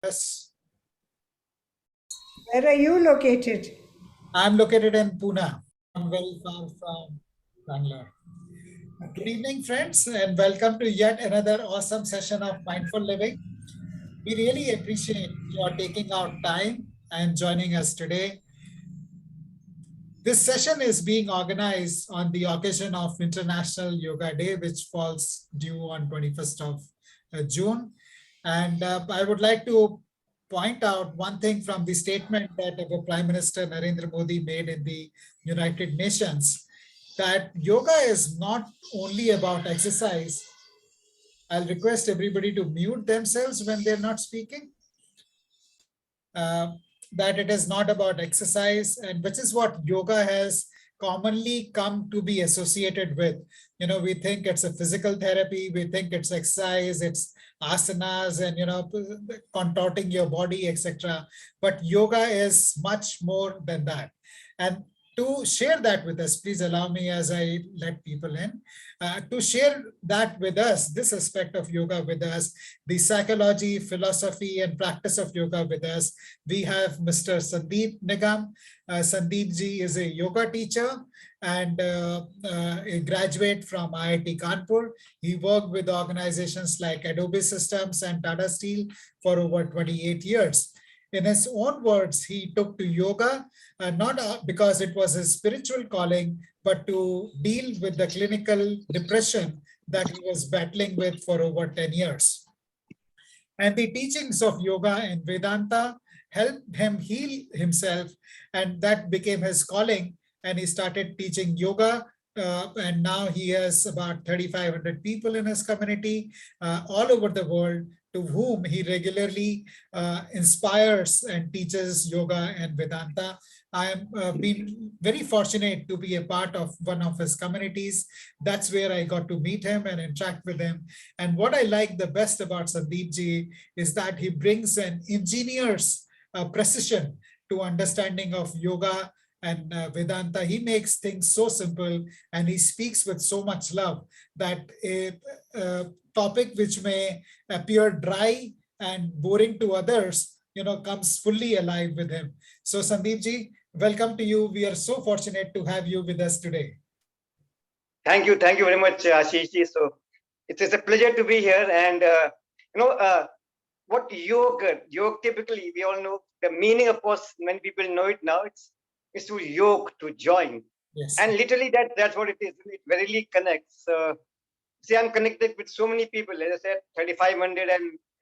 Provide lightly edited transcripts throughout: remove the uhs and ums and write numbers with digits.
Yes, Where are you located? I'm located in Pune. I'm very far from Bangalore. Good Okay. evening, friends, and welcome to yet another awesome session of Mindful Living. We really appreciate your taking out time and joining us today. This session is being organized on the occasion of International Yoga Day, which falls due on 21st of June. And I would like to point out one thing from the statement that our Prime Minister Narendra Modi made in the United Nations, that yoga is not only about exercise. I'll request everybody to mute themselves when they're not speaking. uh, that it is not about exercise, and which is what yoga has commonly come to be associated with. We think it's a physical therapy, we think it's exercise, it's asanas and contorting your body, etc. But yoga is much more than that. And to share that with us, please allow me, as I let people in, to share that with us, this aspect of yoga with us, the psychology, philosophy, and practice of yoga with us. We have Mr. Sandeep Nigam. Sandeep ji is a yoga teacher and a graduate from IIT Kanpur. He worked with organizations like Adobe Systems and Tata Steel for over 28 years. In his own words, he took to yoga not because it was his spiritual calling, but to deal with the clinical depression that he was battling with for over 10 years. And the teachings of yoga and Vedanta helped him heal himself, and that became his calling. And he started teaching yoga. And now he has about 3,500 people in his community all over the world, to whom he regularly inspires and teaches yoga and Vedanta. I am been very fortunate to be a part of one of his communities. That's where I got to meet him and interact with him. And what I like the best about Sandeep ji is that he brings an engineer's precision to understanding of yoga and Vedanta. He makes things so simple, and he speaks with so much love that a topic which may appear dry and boring to others, comes fully alive with him. So Sandeep ji, welcome to you. We are so fortunate to have you with us today. Thank you very much, Ashish ji. So it is a pleasure to be here. And what yoga typically we all know the meaning. Of course, many people know it now. It's to yoke, to join, Yes. and literally that's what it is. It really connects. See, I'm connected with so many people. As I said, 3,500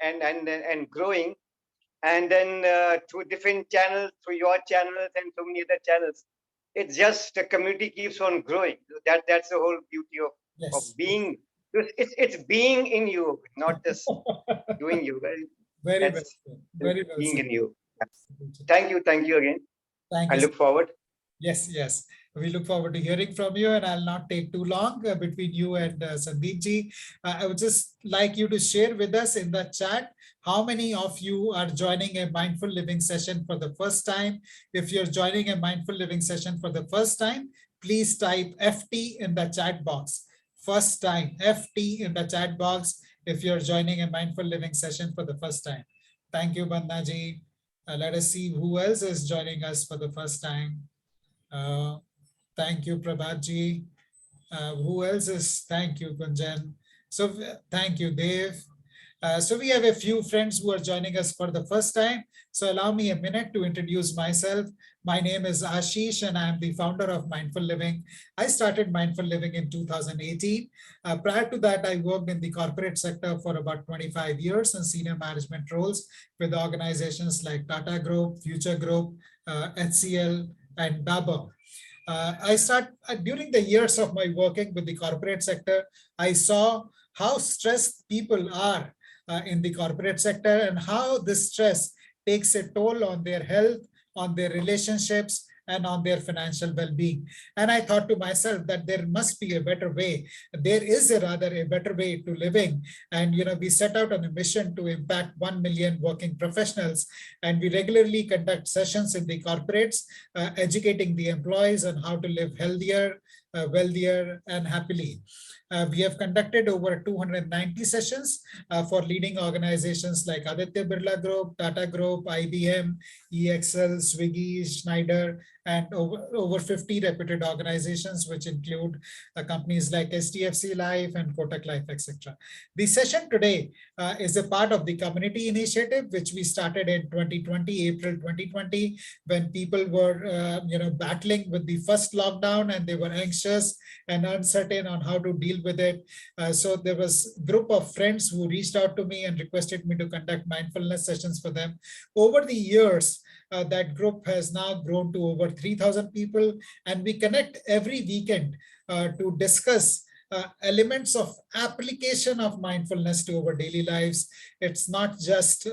and growing, and then through different channels, through your channels and so many other channels. It's just the community keeps on growing. That's the whole beauty of Yes. being. It's being in you, not just doing you. Very well That's said. Very well being said. in you. Thank you again. Thank I you. look forward. Yes, yes. We look forward to hearing from you, and I'll not take too long between you and Sandeep ji. I would just like you to share with us in the chat how many of you are joining a mindful living session for the first time. If you're joining a mindful living session for the first time, please type FT in the chat box. First time, FT in the chat box if you're joining a mindful living session for the first time. Thank you, Bandha ji. Let us see who else is joining us for the first time. Thank you, Prabhatji. Who else is? Thank you, Kunjan. So thank you, Dave. So we have a few friends who are joining us for the first time. So allow me a minute to introduce myself. My name is Ashish, and I am the founder of Mindful Living. I started Mindful Living in 2018. Prior to that, I worked in the corporate sector for about 25 years in senior management roles with organizations like Tata Group, Future Group, HCL, and Dabur. During the years of my working with the corporate sector, I saw how stressed people are in the corporate sector, and how this stress takes a toll on their health, on their relationships, and on their financial well-being. And I thought to myself that there must be a better way. There is a better way to living. And we set out on a mission to impact 1 million working professionals. And we regularly conduct sessions in the corporates, educating the employees on how to live healthier, wealthier, and happily. We have conducted over 290 sessions for leading organizations like Aditya Birla Group, Tata Group, IBM, EXL, Swiggy, Schneider, and over 50 reputed organizations, which include companies like SDFC Life and Kotak Life, etc. The session today is a part of the community initiative, which we started in 2020, April 2020, when people were battling with the first lockdown and they were anxious and uncertain on how to deal with it. So there was a group of friends who reached out to me and requested me to conduct mindfulness sessions for them. Over the years, that group has now grown to over 3,000 people, and we connect every weekend to discuss elements of application of mindfulness to our daily lives. It's not just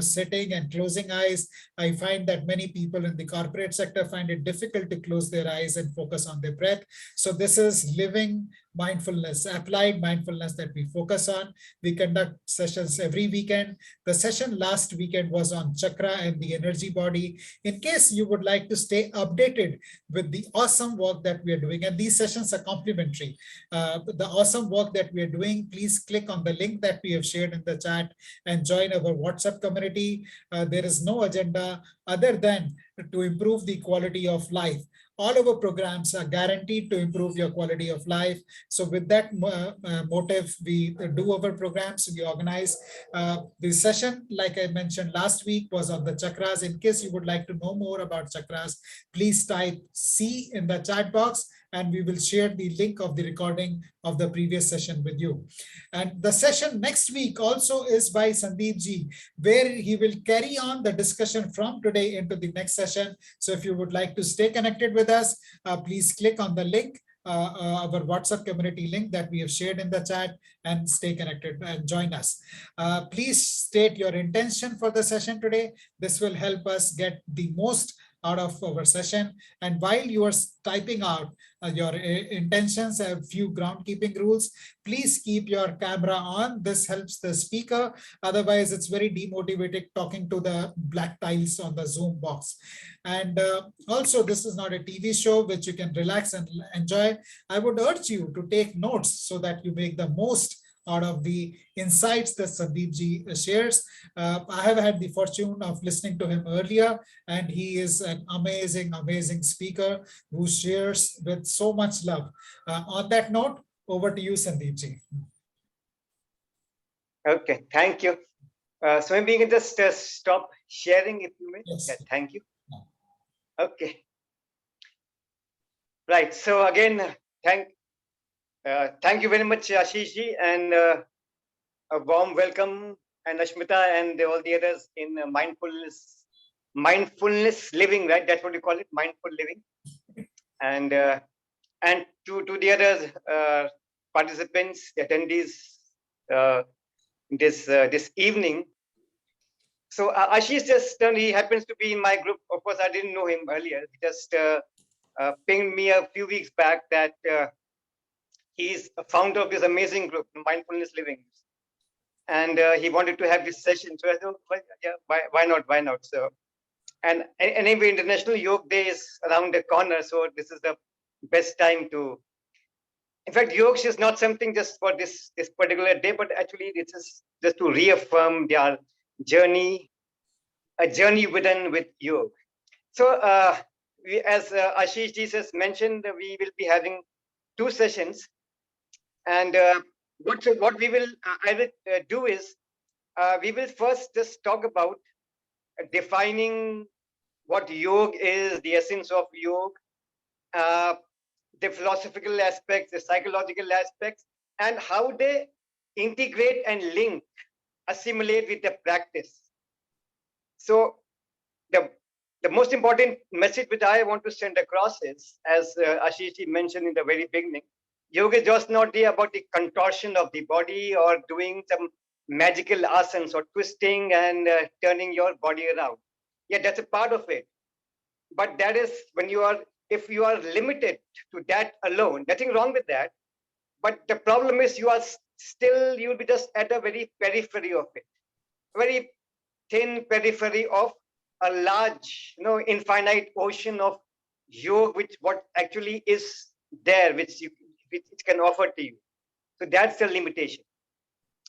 sitting and closing eyes. I find that many people in the corporate sector find it difficult to close their eyes and focus on their breath. So this is living mindfulness, applied mindfulness that we focus on. We conduct sessions every weekend. The session last weekend was on chakra and the energy body. In case you would like to stay updated with the awesome work that we are doing, and these sessions are complimentary, the awesome work that we are doing, please click on the link that we have shared in the chat and join our WhatsApp community. There is no agenda other than to improve the quality of life. All our programs are guaranteed to improve your quality of life. So with that motive, we do our programs, we organize. The session, like I mentioned last week, was on the chakras. In case you would like to know more about chakras, please type C in the chat box and we will share the link of the recording of the previous session with you. And the session next week also is by Sandeep ji, where he will carry on the discussion from today into the next session. So if you would like to stay connected with us, please click on the link, our WhatsApp community link that we have shared in the chat, and stay connected and join us. Please state your intention for the session today. This will help us get the most out of our session. And while you are typing out your intentions, a few groundkeeping rules. Please keep your camera on. This helps the speaker. Otherwise, it's very demotivating talking to the black tiles on the Zoom box. And also, this is not a TV show which you can relax and enjoy. I would urge you to take notes so that you make the most out of the insights that Sandeep ji shares. I have had the fortune of listening to him earlier, and he is an amazing, amazing speaker who shares with so much love. On that note, over to you, Sandeep ji. Okay, thank you. So maybe you can just stop sharing if you may. Yes. Yeah, thank you. Okay. Right. So again, thank you very much, Ashish ji, and a warm welcome, and Ashmita and all the others in mindfulness living, right? That's what you call it, mindful living. And to the other participants, the attendees this evening. So Ashish he happens to be in my group. Of course, I didn't know him earlier. He just pinged me a few weeks back that he's a founder of this amazing group, Mindfulness Living, and he wanted to have this session. So I thought, well, yeah, why not? Why not? So, and anyway, International Yoga Day is around the corner, so this is the best time to. In fact, yoga is not something just for this particular day, but actually it's just to reaffirm their journey, a journey with yoga. So, as Ashish ji has mentioned, we will be having 2 sessions, and what we will I will do is we will first just talk about defining what yoga is, the essence of yoga, the philosophical aspects, the psychological aspects, and how they integrate and link, assimilate with the practice. So the most important message which I want to send across is, as Ashish mentioned in the very beginning, yoga is just not about the contortion of the body or doing some magical asanas or twisting and turning your body around. Yeah, that's a part of it. But that is when if you are limited to that alone, nothing wrong with that. But the problem is you'll be just at a very periphery of it, very thin periphery of a large, infinite ocean of yoga, which what actually is there which can offer to you. So that's the limitation.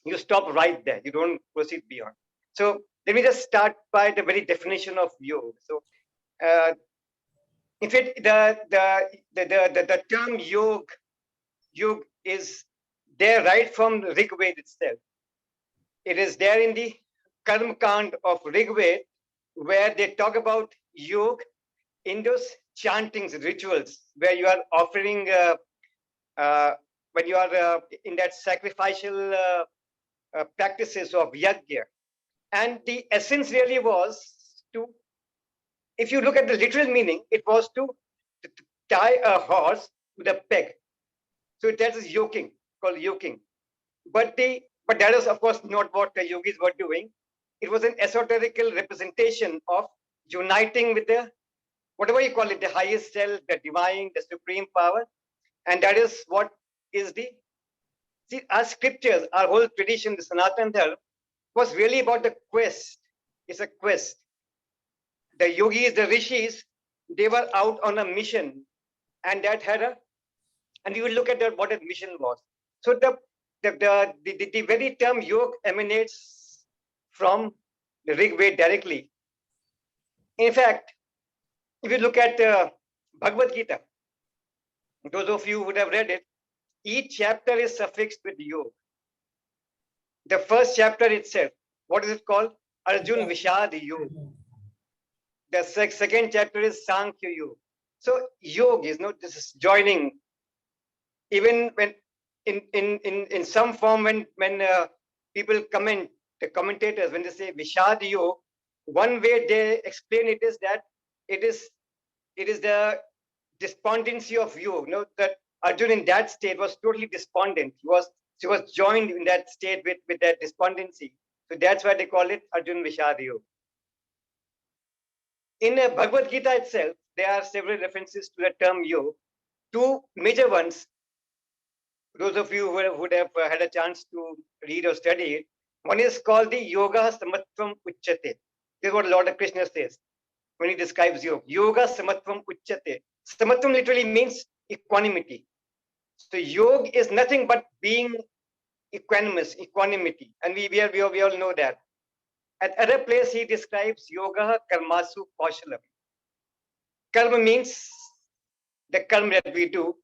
You stop right there. You don't proceed beyond. So let me just start by the very definition of yoga. So uh, in fact, the term yog is there right from Rig Veda itself. It is there in the Karm Kand of Rig Veda, where they talk about yoga in those chantings, rituals, where you are offering, when you are in that sacrificial practices of yajna. And the essence really was to, if you look at the literal meaning, it was to tie a horse with a peg. So that is yoking, called yoking. But that is of course not what the yogis were doing. It was an esoterical representation of uniting with the, whatever you call it, the highest self, the divine, the supreme power. And that is what is the, see, our scriptures, our whole tradition, the Sanatan Dharma, was really about the quest. It's a quest. The yogis, the rishis, they were out on a mission, and that had a, and we will look at that, what that mission was. So the very term yoga emanates from the Rig Veda directly. In fact, if you look at Bhagavad Gita, those of you who would have read it, each chapter is suffixed with yoga. The first chapter itself, what is it called? Arjun Vishad Yoga. The second chapter is Sankhya Yoga. So yoga is not, this is joining. Even when in some form, when people comment, the commentators, when they say Vishad Yoga, one way they explain it is that it is the despondency of yoga. You know, that Arjun in that state was totally despondent. He was joined in that state with that despondency. So that's why they call it Arjun Vishad Yoga. In Bhagavad Gita itself, there are several references to the term yoga. Two major ones, those of you who would have had a chance to read or study it. One is called the Yoga Samatvam Uchyate. This is what Lord Krishna says when he describes yoga. Yoga Samatvam Uchyate. Samatvam literally means equanimity. So yoga is nothing but being equanimous, equanimity. And we all know that. At other place, he describes yoga karmasu kaushalam. Karma means the karma that we do.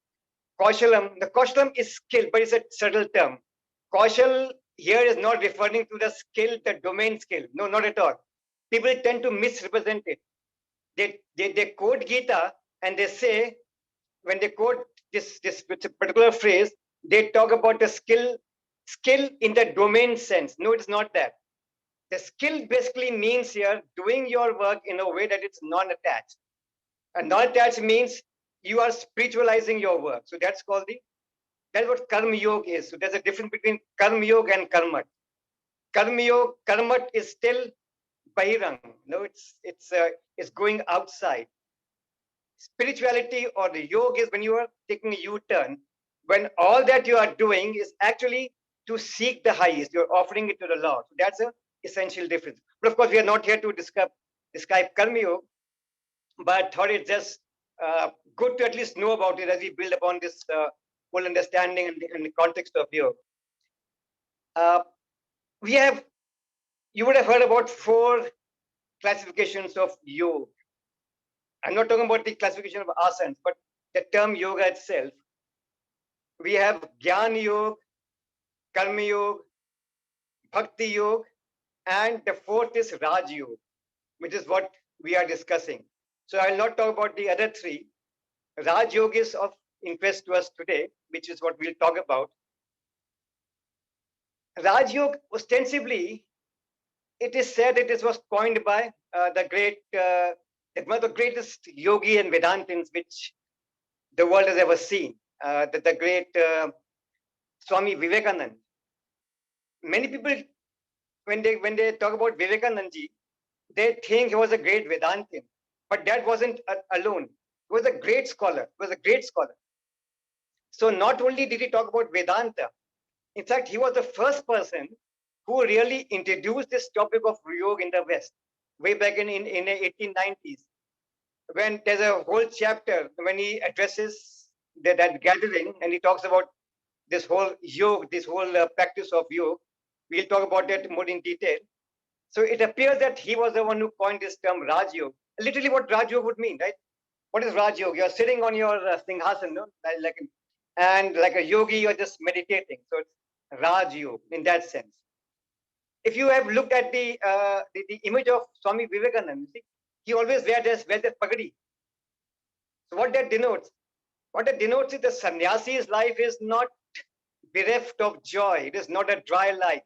Kaushalam, the kaushalam is skill, but it's a subtle term. Kaushal here is not referring to the skill, the domain skill. No, not at all. People tend to misrepresent it. They quote Gita and they say, when they quote this particular phrase, they talk about the skill in the domain sense. No, it's not that. The skill basically means here doing your work in a way that it's non-attached. And non-attached means you are spiritualizing your work. So that's what karma yoga is. So there's a difference between karma yoga and karmat. Karmat is still bahirang. No, it's going outside. Spirituality or the yoga is when you are taking a U-turn, when all that you are doing is actually to seek the highest. You're offering it to the Lord. So that's an essential difference. But of course, we are not here to describe karma yoga, but thought it's just good to at least know about it as we build upon this full understanding and the context of yoga. We have, you would have heard about 4 classifications of yoga. I'm not talking about the classification of asanas, but the term yoga itself. We have Jnana Yoga, Karma Yoga, Bhakti Yoga, and the 4th is Raj Yoga, which is what we are discussing. So I will not talk about the other 3. Raj Yoga is of interest to us today, which is what we'll talk about. Raj Yoga, ostensibly, it is said that this was coined by one of the greatest yogi and Vedantins which the world has ever seen, the great Swami Vivekanand. Many people, when they talk about Vivekanandji, they think he was a great Vedantin, but that wasn't alone. He was a great scholar. He was a great scholar. So not only did he talk about Vedanta, in fact, he was the first person who really introduced this topic of yoga in the West, way back in the 1890s. When there's a whole chapter when he addresses that gathering, and he talks about this whole yoga, this whole practice of yoga. We'll talk about that more in detail. So it appears that he was the one who coined this term Raj Yoga. Literally, what Raj Yoga would mean, right? What is Raj Yoga? You're sitting on your Singhasan, no? And like a yogi, you're just meditating. So it's Raj Yoga in that sense. If you have looked at the image of Swami Vivekananda, you see, he always wear that pagadi. So what that denotes? What it denotes is the sannyasi's life is not bereft of joy. It is not a dry life.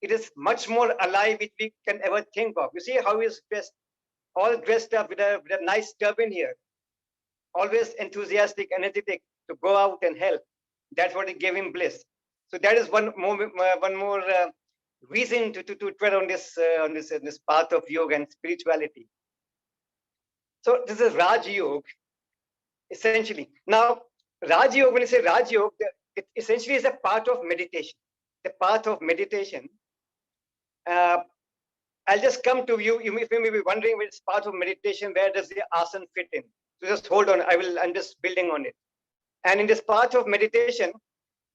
It is much more alive, which we can ever think of. You see how he's dressed, all dressed up with a nice turban here, always enthusiastic, energetic to go out and help. That's what it gave him bliss. So that is one more reason to tread on this path of yoga and spirituality. So this is Raj Yoga, essentially. Now, Raj Yoga, when you say Raj Yoga, it essentially is a part of meditation. The path of meditation. I'll just come to you. You may be wondering, when it's part of meditation, where does the asana fit in? So just hold on. I'm just building on it. And in this part of meditation,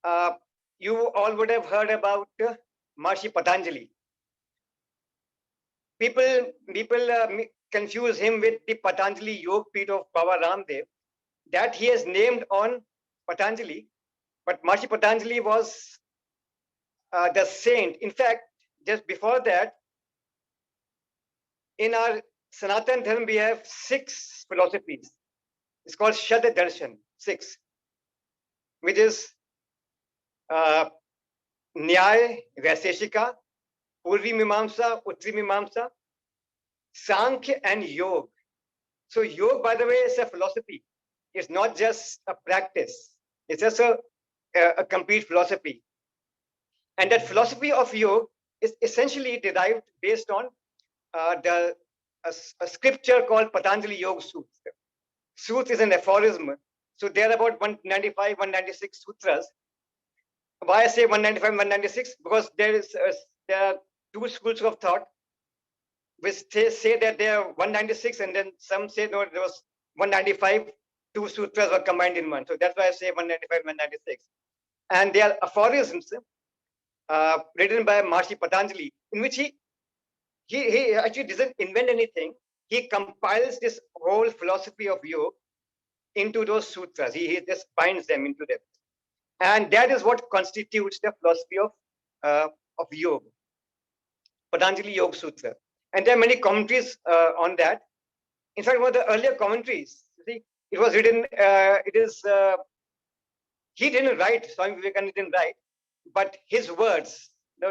uh, you all would have heard about Maharishi Patanjali. People confuse him with the Patanjali Yoga Peeth of Baba Ramdev, that he has named on Patanjali. But Maharishi Patanjali was the saint. In fact, just before that, in our Sanatan Dharma, we have 6 philosophies. It's called Shada Darshan, 6, which is Nyaya, Vaiseshika, Purvi Mimamsa, Uttari Mimamsa, Sankhya, and Yoga. So yoga, by the way, is a philosophy. It's not just a practice. It's just a complete philosophy. And that philosophy of yoga is essentially derived based on a scripture called Patanjali Yoga Sutra. Sutra is an aphorism. So there are about 195, 196 sutras. Why I say 195, 196? Because there are 2 schools of thought which say that there are 196, and then some say no, there was 195. 2 sutras were combined in one. So that's why I say 195, 196. And they are aphorisms written by Maharishi Patanjali, in which he actually doesn't invent anything. He compiles this whole philosophy of yoga into those sutras. He just binds them into them. And that is what constitutes the philosophy of yoga, Patanjali Yoga Sutra. And there are many commentaries on that. In fact, one of the earlier commentaries, you see, it was written, he didn't write, Swami Vivekananda didn't write, but his words,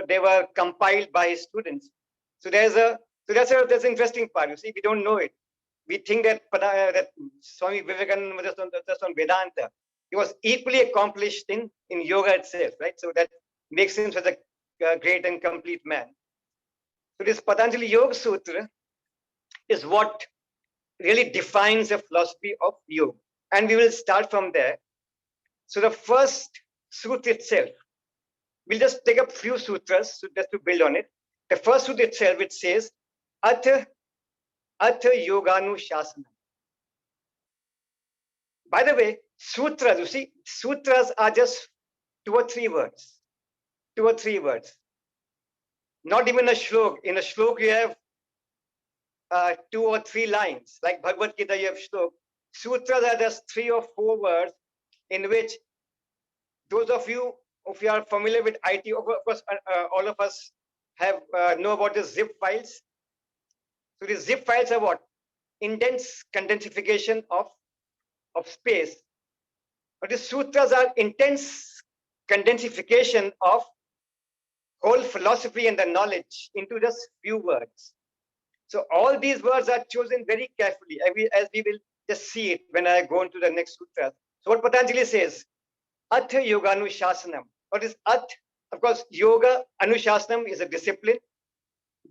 they were compiled by his students. So that's an interesting part. You see, we don't know it. We think that Swami Vivekananda was just on Vedanta. He was equally accomplished in yoga itself, right? So that makes him such a great and complete man. So this Patanjali Yoga Sutra is what really defines the philosophy of yoga. And we will start from there. So the first sutra itself, we'll just take up few sutras just to build on it. The first sutra itself, it says, Atha Yoganu Shasana. By the way, sutras, you see, sutras are just 2 or 3 words. 2 or 3 words. Not even a shlok. In a shlok, you have 2 or 3 lines. Like Bhagavad Gita, you have shlok. Sutras are just 3 or 4 words in which those of you, if you are familiar with IT, of course, all of us have know about the zip files. So the zip files are what? Intense condensification of space. But the sutras are intense condensification of whole philosophy and the knowledge into just few words. So all these words are chosen very carefully, as we will just see it when I go into the next sutra. So what Patanjali says, Atha Yoga Anushasanam. What is Ath? Of course, Yoga Anushasanam is a discipline.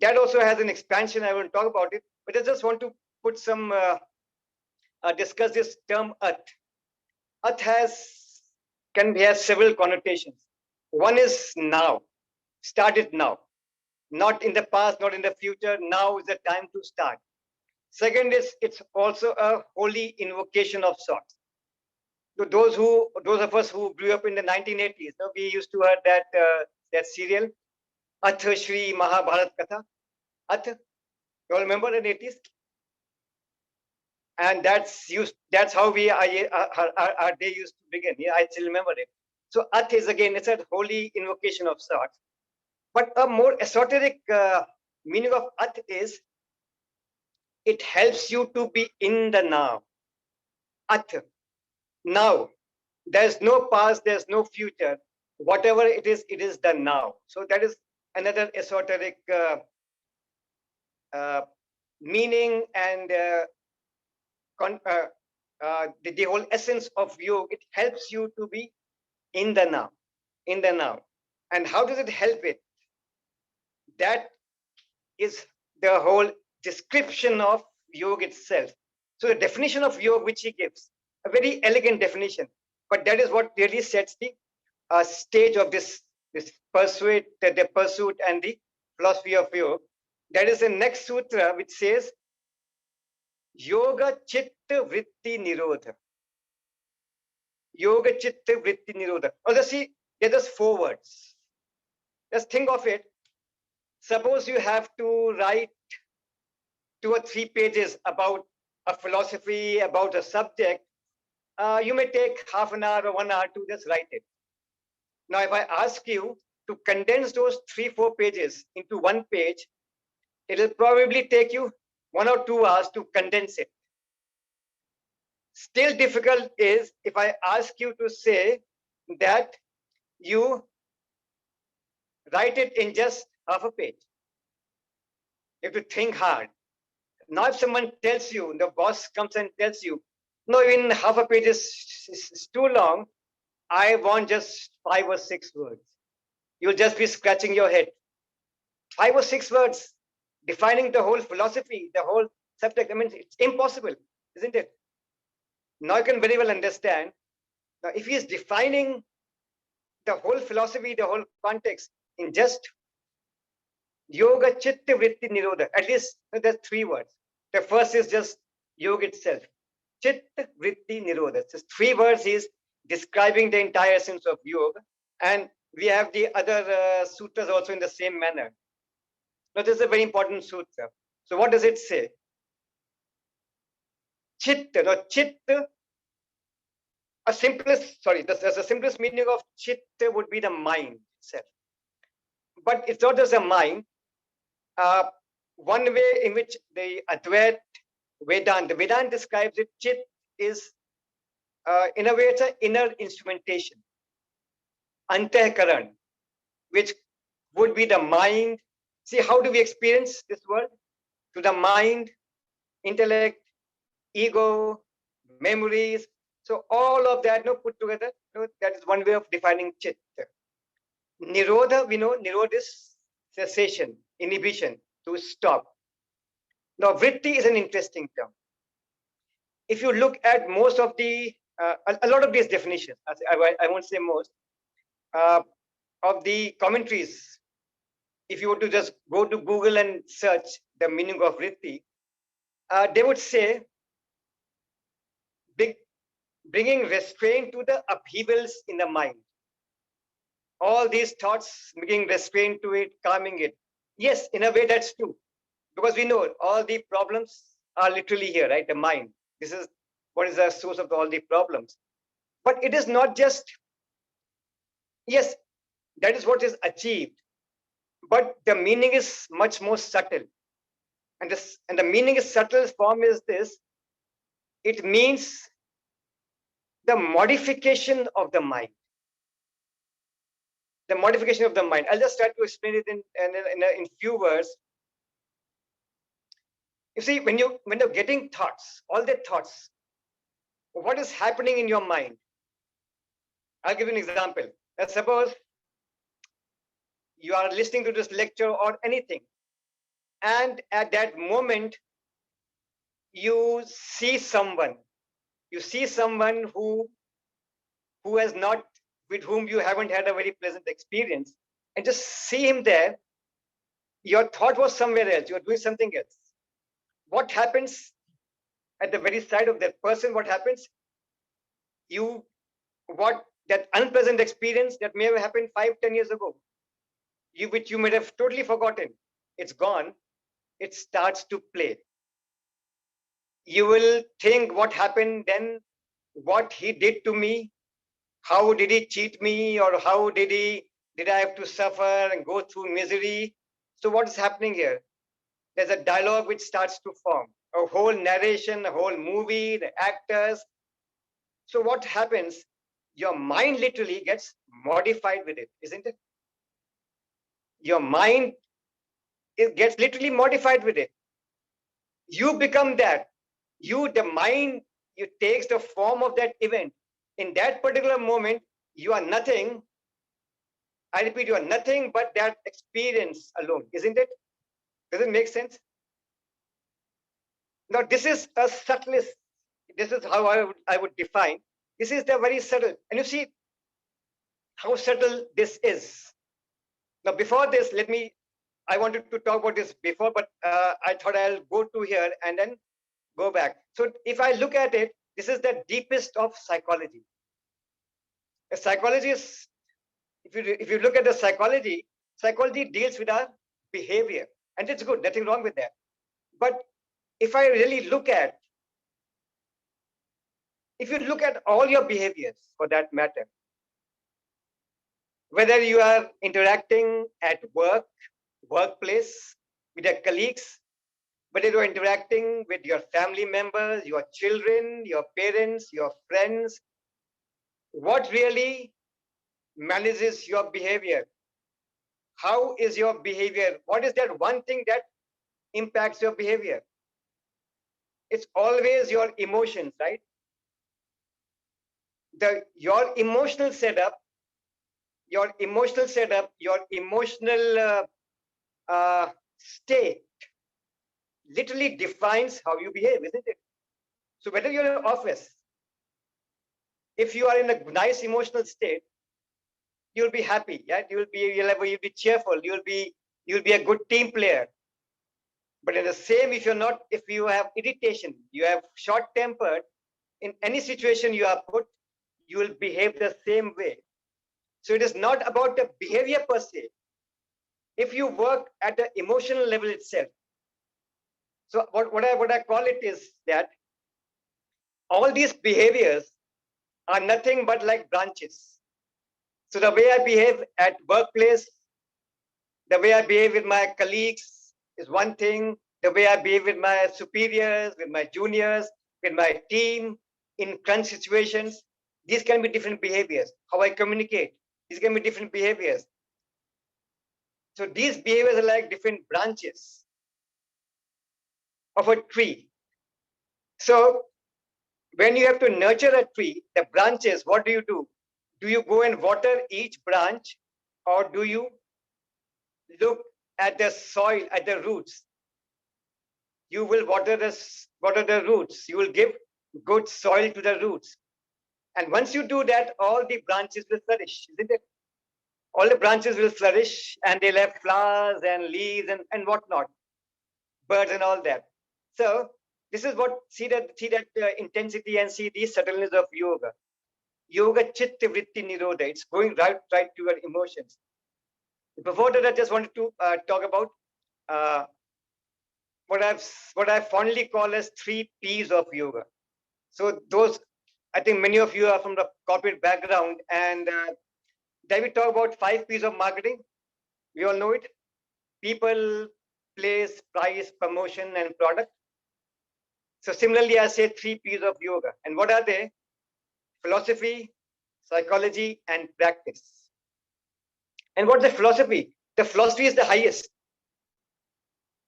That also has an expansion. I will talk about it. But I just want to put some, discuss this term Ath. Ath can have several connotations. One is now. Start it now. Not in the past, not in the future. Now is the time to start. Second is, it's also a holy invocation of sorts. to those of us who grew up in the 1980s, we used to hear that serial, Ath Shri Mahabharat Katha. Ath, you all remember in the 80s? And that's how our day used to begin. Yeah, I still remember it. So Ath is again, it's a holy invocation of sorts. But a more esoteric meaning of Ath is it helps you to be in the now. Ath, now. There's no past, there's no future. Whatever it is the now. So that is another esoteric uh, meaning and the whole essence of yoga. It helps you to be in the now, in the now. And how does it help it? That is the whole description of yoga itself. So the definition of yoga which he gives, a very elegant definition, but that is what really sets the stage of this pursuit and the philosophy of yoga. That is the next sutra which says yoga chitta vritti nirodha. Yoga chitta vritti nirodha. Now just see, there are just 4 words. Just think of it. Suppose you have to write 2 or 3 pages about a philosophy, about a subject. You may take half an hour or 1 hour to just write it. Now, if I ask you to condense those 3-4 pages into 1 page, it'll probably take you 1 or 2 hours to condense it. Still difficult is if I ask you to say that you write it in just half a page. You have to think hard. Now, if someone tells you, the boss comes and tells you, no, even half a page is too long, I want just 5 or 6 words. You'll just be scratching your head. 5 or 6 words defining the whole philosophy, the whole subject. I mean, it's impossible, isn't it? Now you can very well understand. Now, if he is defining the whole philosophy, the whole context in just yoga chitta vritti nirodha, at least there's 3 words. The first is just yoga itself. Chitta vritti nirodha. Just 3 words is describing the entire essence of yoga. And we have the other sutras also in the same manner. Now, this is a very important sutra. So, what does it say? Chitta. Now, chitta, the simplest meaning of chitta would be the mind itself. But it's not just a mind. One way in which the Advait Vedanta describes it, chit is, in a way, it's an inner instrumentation, antahkaran, which would be the mind. See, how do we experience this world? To the mind, intellect, ego, memories. So all of that, put together, that is one way of defining chit. Nirodha, we know, nirodha is cessation, inhibition, to stop. Now, vritti is an interesting term. If you look at most of a lot of these definitions, I won't say most, of the commentaries, if you were to just go to Google and search the meaning of vritti, they would say bringing restraint to the upheavals in the mind. All these thoughts, bringing restraint to it, calming it. Yes, in a way that's true. Because we know all the problems are literally here, right? The mind. This is what is the source of all the problems. But it is not just, yes, that is what is achieved. But the meaning is much more subtle. And the meaning is subtle form is this. It means the modification of the mind. The modification of the mind. I'll just try to explain it in few words. You see, when you're getting thoughts, all the thoughts, what is happening in your mind? I'll give you an example. Let's suppose you are listening to this lecture or anything, and at that moment, you see someone who has not, with whom you haven't had a very pleasant experience, and just see him there. Your thought was somewhere else. You're doing something else. What happens at the very side of that person? What happens? you what that unpleasant experience that may have happened 5-10 years ago, which you may have totally forgotten, it's gone. It starts to play. You will think what happened then, what he did to me, how did he cheat me, or how did I have to suffer and go through misery. So what is happening here? There's a dialogue which starts to form, a whole narration, a whole movie, the actors. So what happens? Your mind literally gets modified with it, isn't it? Your mind, it gets literally modified with it. You become that. The mind, you takes the form of that event. In that particular moment, you are nothing. I repeat, you are nothing but that experience alone, isn't it? Does it make sense? Now, this is a subtlest. This is how I would define. This is the very subtle, and you see how subtle this is. Now, before this, I wanted to talk about this before, but I thought I'll go to here and then go back. So, if I look at it, this is the deepest of psychology. A psychologist, if you look at the psychology deals with our behavior, and it's good, nothing wrong with that. But if I really if you look at all your behaviors for that matter, whether you are interacting at workplace, with your colleagues, whether you're interacting with your family members, your children, your parents, your friends, what really manages your behavior? How is your behavior? What is that one thing that impacts your behavior? It's always your emotions, right? Your emotional setup, your emotional state literally defines how you behave, isn't it? So whether you're in an office, if you are in a nice emotional state, you'll be happy, yeah. You'll be cheerful. You'll be a good team player. But in the same, if you have irritation, you have short tempered, in any situation you are put, you will behave the same way. So it is not about the behavior per se. If you work at the emotional level itself, so what I call it is that all these behaviors are nothing but like branches. So the way I behave at workplace, the way I behave with my colleagues is one thing. The way I behave with my superiors, with my juniors, with my team in crunch situations, these can be different behaviors. How I communicate, these can be different behaviors. So these behaviors are like different branches of a tree. So when you have to nurture a tree, the branches, what do? Do you go and water each branch, or do you look at the soil, at the roots? You will water the roots. You will give good soil to the roots. And once you do that, all the branches will flourish, isn't it? All the branches will flourish, and they'll have flowers and leaves and whatnot, birds and all that. So this is what, see that intensity and see the subtleness of yoga. Yoga chitta vritti nirodha. It's going right to your emotions. Before that, I just wanted to talk about uh, what I fondly call as 3 P's of yoga. So those, I think many of you are from the corporate background, and then we talk about 5 P's of marketing. We all know it: people, place, price, promotion, and product. So similarly, I say 3 P's of yoga. And what are they? Philosophy, psychology, and practice. And what's the philosophy? The philosophy is the highest.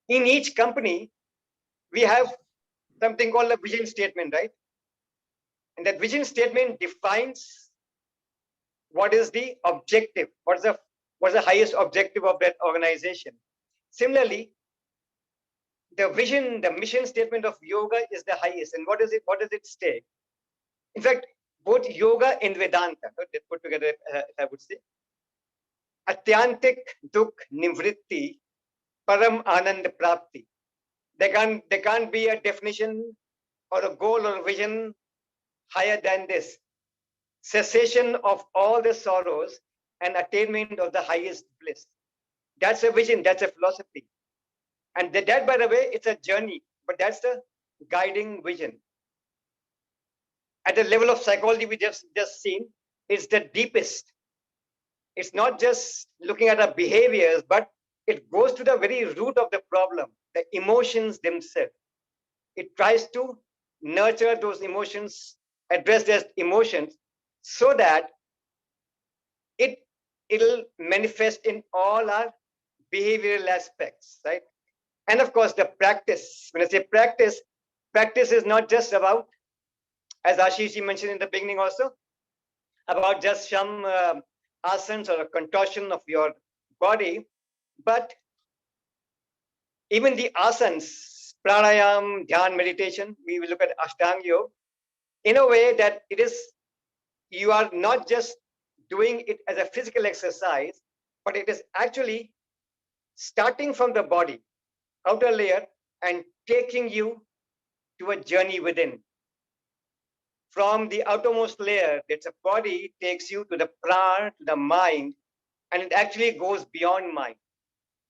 In each company, we have something called a vision statement, right? And that vision statement defines what is the objective, what's the highest objective of that organization. Similarly, the mission statement of yoga is the highest. And what does it say? In fact, both yoga and Vedanta, they put together, if I would say, atyantik dukh nivritti, param anand prapti. There can't be a definition or a goal or a vision higher than this. cessation of all the sorrows and attainment of the highest bliss. That's a vision, that's a philosophy. And that, by the way, it's a journey, but that's the guiding vision. At the level of psychology we just seen, it's the deepest. It's not just looking at our behaviors, but it goes to the very root of the problem, the emotions themselves. It tries to nurture those emotions, address those emotions, so that it'll manifest in all our behavioral aspects, right? And of course, the practice. When I say practice, practice is not just about, as Ashish mentioned in the beginning also, about just some asanas or a contortion of your body, but even the asanas, pranayam, dhyan, meditation, we will look at Ashtanga Yoga, in a way that it is, you are not just doing it as a physical exercise, but it is actually starting from the body, outer layer, and taking you to a journey within. From the outermost layer, that's a body, takes you to the prana, to the mind, and it actually goes beyond mind.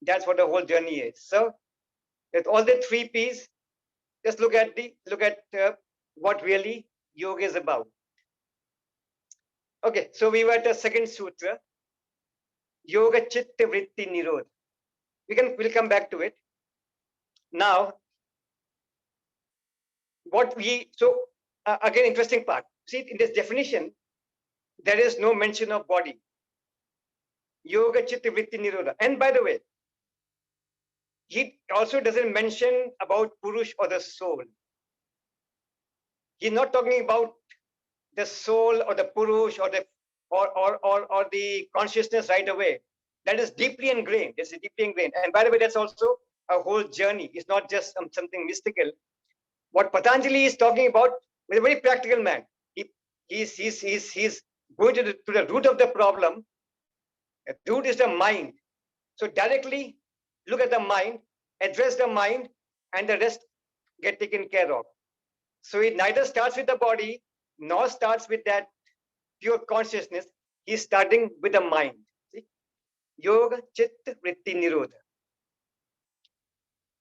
That's what the whole journey is. So, with all the three P's, just look at what really yoga is about. Okay, so we were at the second sutra, Yoga Chitta Vritti Nirodha. We'll come back to it. Now, again, interesting part. See, in this definition, there is no mention of body. Yoga Chitta Vritti Nirodha. And by the way, he also doesn't mention about Purush or the soul. He's not talking about the soul or the Purush or the consciousness right away. That is deeply ingrained. It's deeply ingrained. And by the way, that's also a whole journey. It's not just something mystical. What Patanjali is talking about is a very practical man. He's going to the root of the problem. The root is the mind. So directly look at the mind, address the mind, and the rest get taken care of. So it neither starts with the body nor starts with that pure consciousness. He's starting with the mind. See? Yoga Chitta Vritti Nirodha.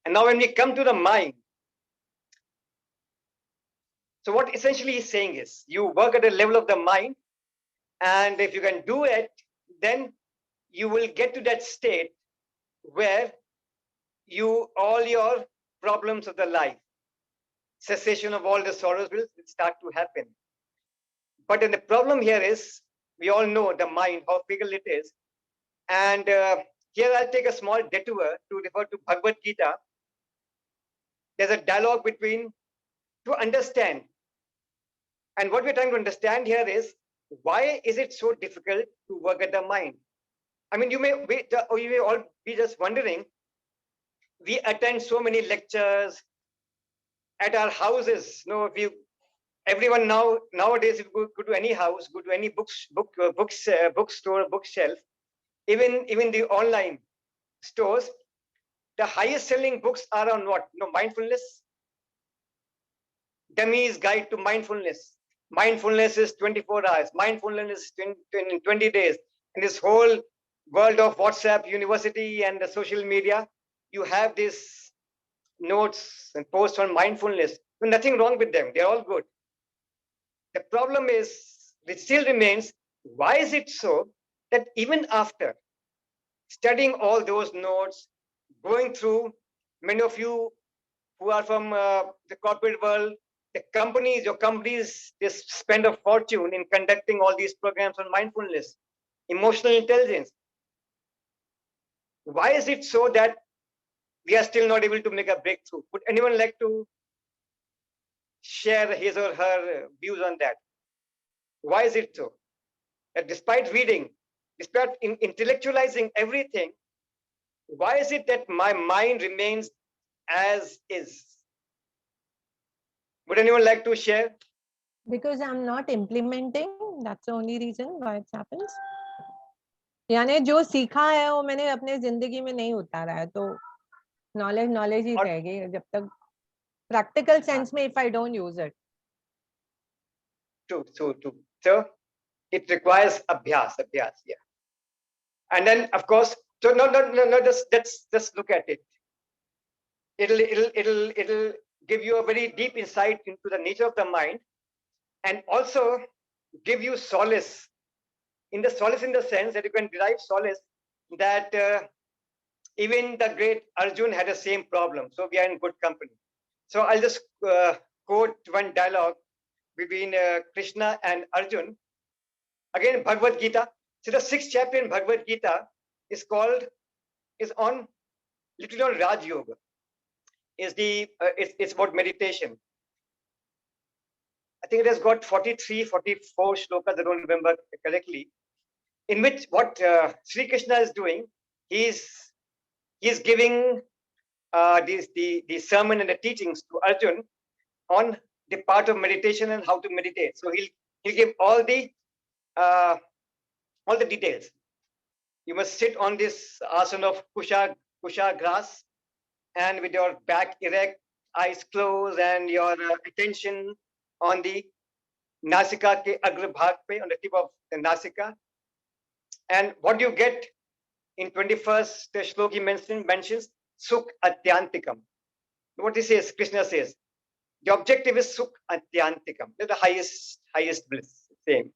And now when we come to the mind, so what essentially he's saying is, you work at the level of the mind, and if you can do it, then you will get to that state where all your problems of the life, cessation of all the sorrows will start to happen. But then the problem here is, we all know the mind, how fickle it is. And here I'll take a small detour to refer to Bhagavad Gita. There's a dialogue to understand. And what we're trying to understand here is, why is it so difficult to work at the mind? I mean, you may all be just wondering, we attend so many lectures at our houses. If you everyone nowadays, if you go to any house, go to any bookstore, bookshelf, even the online stores, the highest selling books are on what? Mindfulness. Demi's Guide to Mindfulness. Mindfulness is 24 hours. Mindfulness is 20 days. In this whole world of WhatsApp, university, and the social media, you have these notes and posts on mindfulness. Nothing wrong with them. They're all good. The problem is, it still remains, why is it so that even after studying all those notes, going through, many of you who are from the corporate world, your companies, they spend a fortune in conducting all these programs on mindfulness, emotional intelligence. Why is it so that we are still not able to make a breakthrough? Would anyone like to share his or her views on that? Why is it so that despite reading, despite intellectualizing everything, why is it that my mind remains as is? Would anyone like to share? Because I'm not implementing. That's the only reason why it happens. यानी जो सीखा है वो मैंने अपने जिंदगी में नहीं उतारा है, तो नॉलेज ही रहेगी जब तक प्रैक्टिकल सेंस में, if I don't use it. True. So it requires abhyas, yeah. And then, of course, so no, just look at it. It'll give you a very deep insight into the nature of the mind, and also give you solace. In the sense that you can derive solace that even the great Arjun had the same problem. So we are in good company. So I'll just quote one dialogue between Krishna and Arjun. Again, Bhagavad Gita. So the 6th chapter in Bhagavad Gita is on literally on Raj Yoga. It's about meditation. I think it has got 43, 44 shlokas, I don't remember correctly, in which what Sri Krishna is doing, he's giving the sermon and the teachings to Arjun on the part of meditation and how to meditate. So he'll give all the details. You must sit on this asana of kusha grass, and with your back erect, eyes closed, and your attention on the nasika ke agra bhag pe, on the tip of the nasika. And what you get in 21st shloka he mentions sukh atyantikam. What he says, Krishna says, the objective is sukh atyantikam, the highest bliss. Same.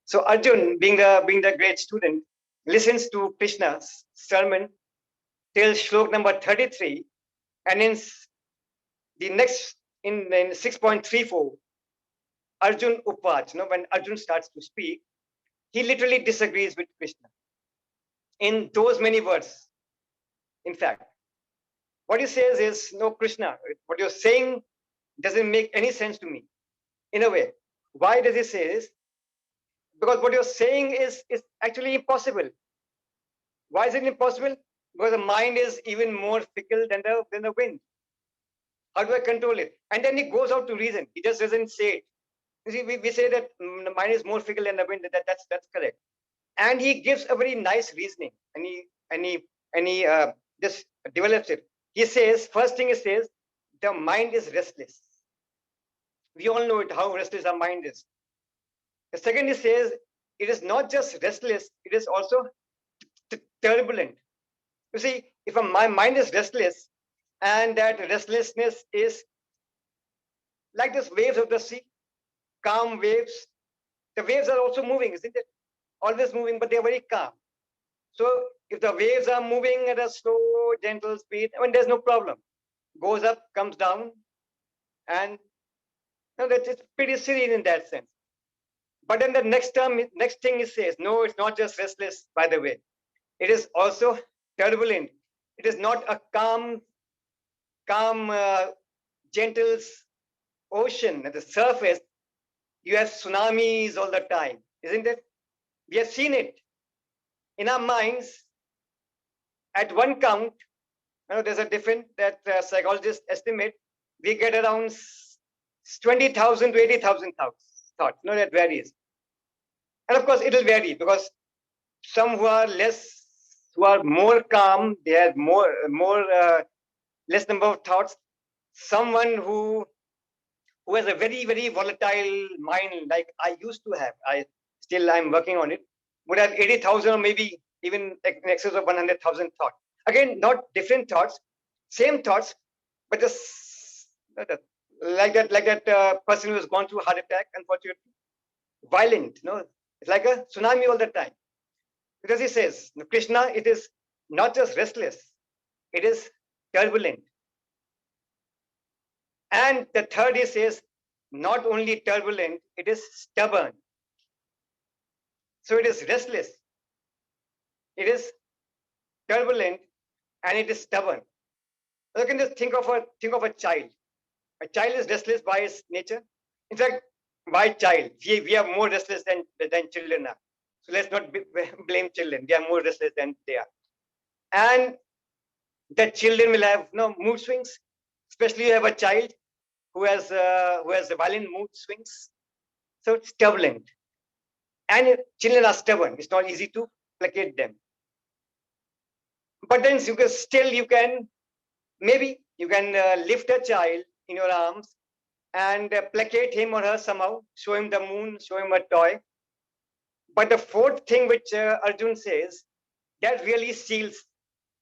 So Arjun, being the great student, listens to Krishna's sermon till shlok number 33, and in the next in 6.34, Arjun Upach, when Arjun starts to speak, he literally disagrees with Krishna in those many words. In fact, what he says is, no, Krishna, what you're saying doesn't make any sense to me. In a way, why does he say this? Because what you're saying is actually impossible. Why is it impossible? Because the mind is even more fickle than the wind. How do I control it? And then he goes out to reason. He just doesn't say it. You see, we say that the mind is more fickle than the wind. That's correct. And he gives a very nice reasoning, and he just develops it. He says, first thing he says, the mind is restless. We all know it, how restless our mind is. The second he says, it is not just restless, it is also turbulent. You see, if my mind is restless, and that restlessness is like this waves of the sea, calm waves. The waves are also moving, isn't it? Always moving, but they're very calm. So if the waves are moving at a slow, gentle speed, there's no problem. Goes up, comes down, and it's pretty serene in that sense. But then the next thing he says, no, it's not just restless, by the way. It is also turbulent. It is not a calm, gentle ocean at the surface. You have tsunamis all the time, isn't it? We have seen it in our minds. At one count, there's a different that psychologists estimate we get around 20,000 to 80,000 thoughts. That varies. And of course, it'll vary because some who are more calm, they have less number of thoughts. Someone who has a very, very volatile mind, like I used to have, I'm working on it, would have 80,000 or maybe even in excess of 100,000 thoughts. Again, not different thoughts, same thoughts, but just like that person who has gone through a heart attack, unfortunately, violent. It's like a tsunami all the time. Because he says, Krishna, it is not just restless, it is turbulent. And the third, he says, not only turbulent, it is stubborn. So it is restless, it is turbulent, and it is stubborn. You can just think of a child. A child is restless by its nature. In fact, by child, we are more restless than children are. So let's not blame children. They are more restless than they are. And the children will have mood swings. Especially you have a child who has violent mood swings. So it's turbulent. And children are stubborn. It's not easy to placate them. But then you can lift a child in your arms and placate him or her somehow, show him the moon, show him a toy. But the fourth thing which Arjun says, that really seals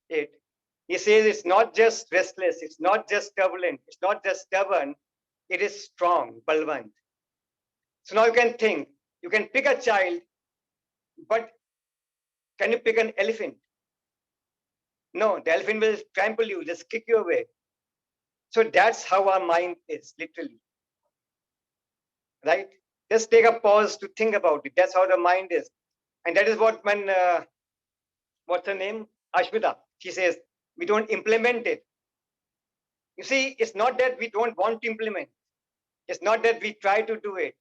it. He says it's not just restless, it's not just turbulent, it's not just stubborn, it is strong, balwant. So now you can think, you can pick a child, but can you pick an elephant? No, the elephant will trample you, just kick you away. So that's how our mind is, literally. Right? Just take a pause to think about it. That's how the mind is. And that is what when, what's her name? Ashmita, she says, we don't implement it. You see, it's not that we don't want to implement. It's not that we try to do it,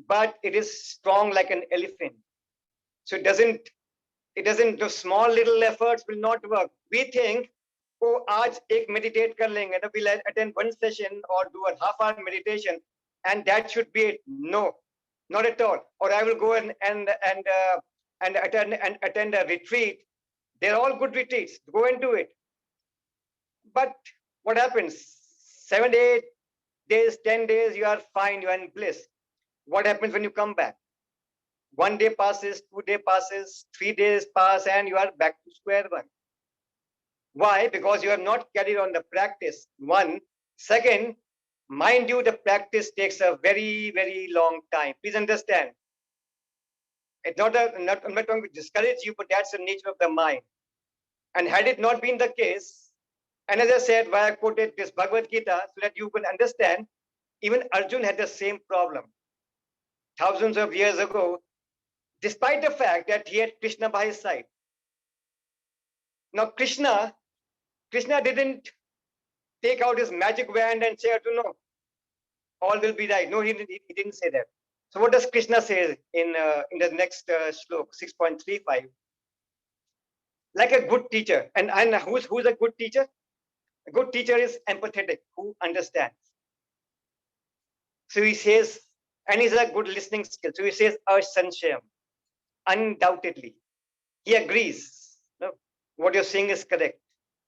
but it is strong like an elephant. So the small little efforts will not work. We think, oh, aaj ek meditate kar lenge, and we'll attend one session or do a half-hour meditation, and that should be it. No, not at all. Or I will go and attend a retreat. They're all good retreats. Go and do it. But what happens? 7, 8 days, 10 days, you are fine, you are in bliss. What happens when you come back? 1 day passes, 2 day passes, 3 days pass, and you are back to square one. Why? Because you have not carried on the practice. One. Second, mind you, the practice takes a very, very long time. Please understand. It's I'm not trying to discourage you, but that's the nature of the mind. And had it not been the case, and as I said, why I quoted this Bhagavad Gita, so that you can understand, even Arjun had the same problem. Thousands of years ago, despite the fact that he had Krishna by his side. Now, Krishna didn't take out his magic wand and say, Arjun, no, all will be right. No, he didn't say that. So what does Krishna say in the next slok, 6.35? Like a good teacher. And who's a good teacher? A good teacher is empathetic, who understands. So he says, and he's a good listening skill. So he says, Sanshayam, undoubtedly. He agrees. No, what you're saying is correct.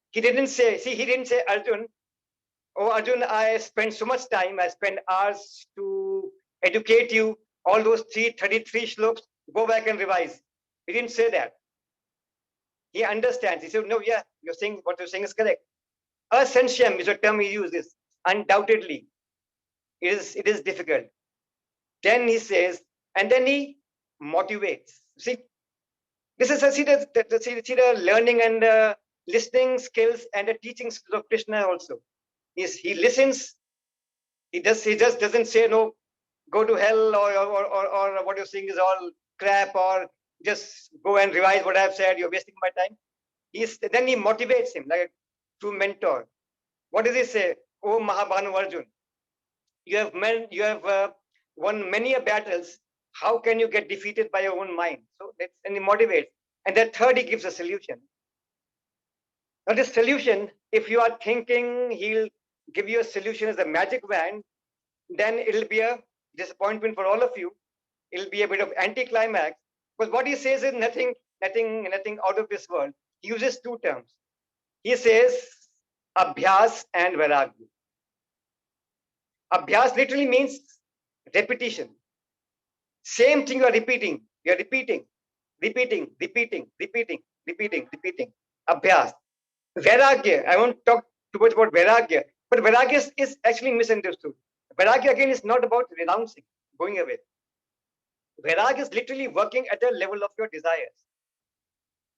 He didn't say, Arjun, oh, Arjun, I spent so much time, I spent hours to educate you, all those 33 shloks, go back and revise. He didn't say that. He understands. He said, no, yeah, what you're saying is correct. Asansham is a term he uses. Undoubtedly, it is difficult. Then he says, and then he motivates. See, this is the learning and listening skills and the teaching skills of Krishna also. He listens. He just doesn't say no, go to hell or what you're saying is all crap, or just go and revise what I've said. You're wasting my time. Then he motivates him like a true mentor. What does he say? Oh Mahabhanu Arjun, you have won many battles. How can you get defeated by your own mind? So and he motivates. And then third, he gives a solution. Now this solution, if you are thinking he'll give you a solution as a magic wand, then it'll be a disappointment for all of you. It'll be a bit of anticlimax. Because what he says is nothing out of this world. He uses two terms. He says abhyas and vairagya. Abhyas literally means repetition. Same thing you are repeating. You are repeating. Abhyas. Vairagya. I won't talk too much about vairagya, but vairagya is actually misunderstood. Vairagya again is not about renouncing, going away. Vairagya is literally working at the level of your desires.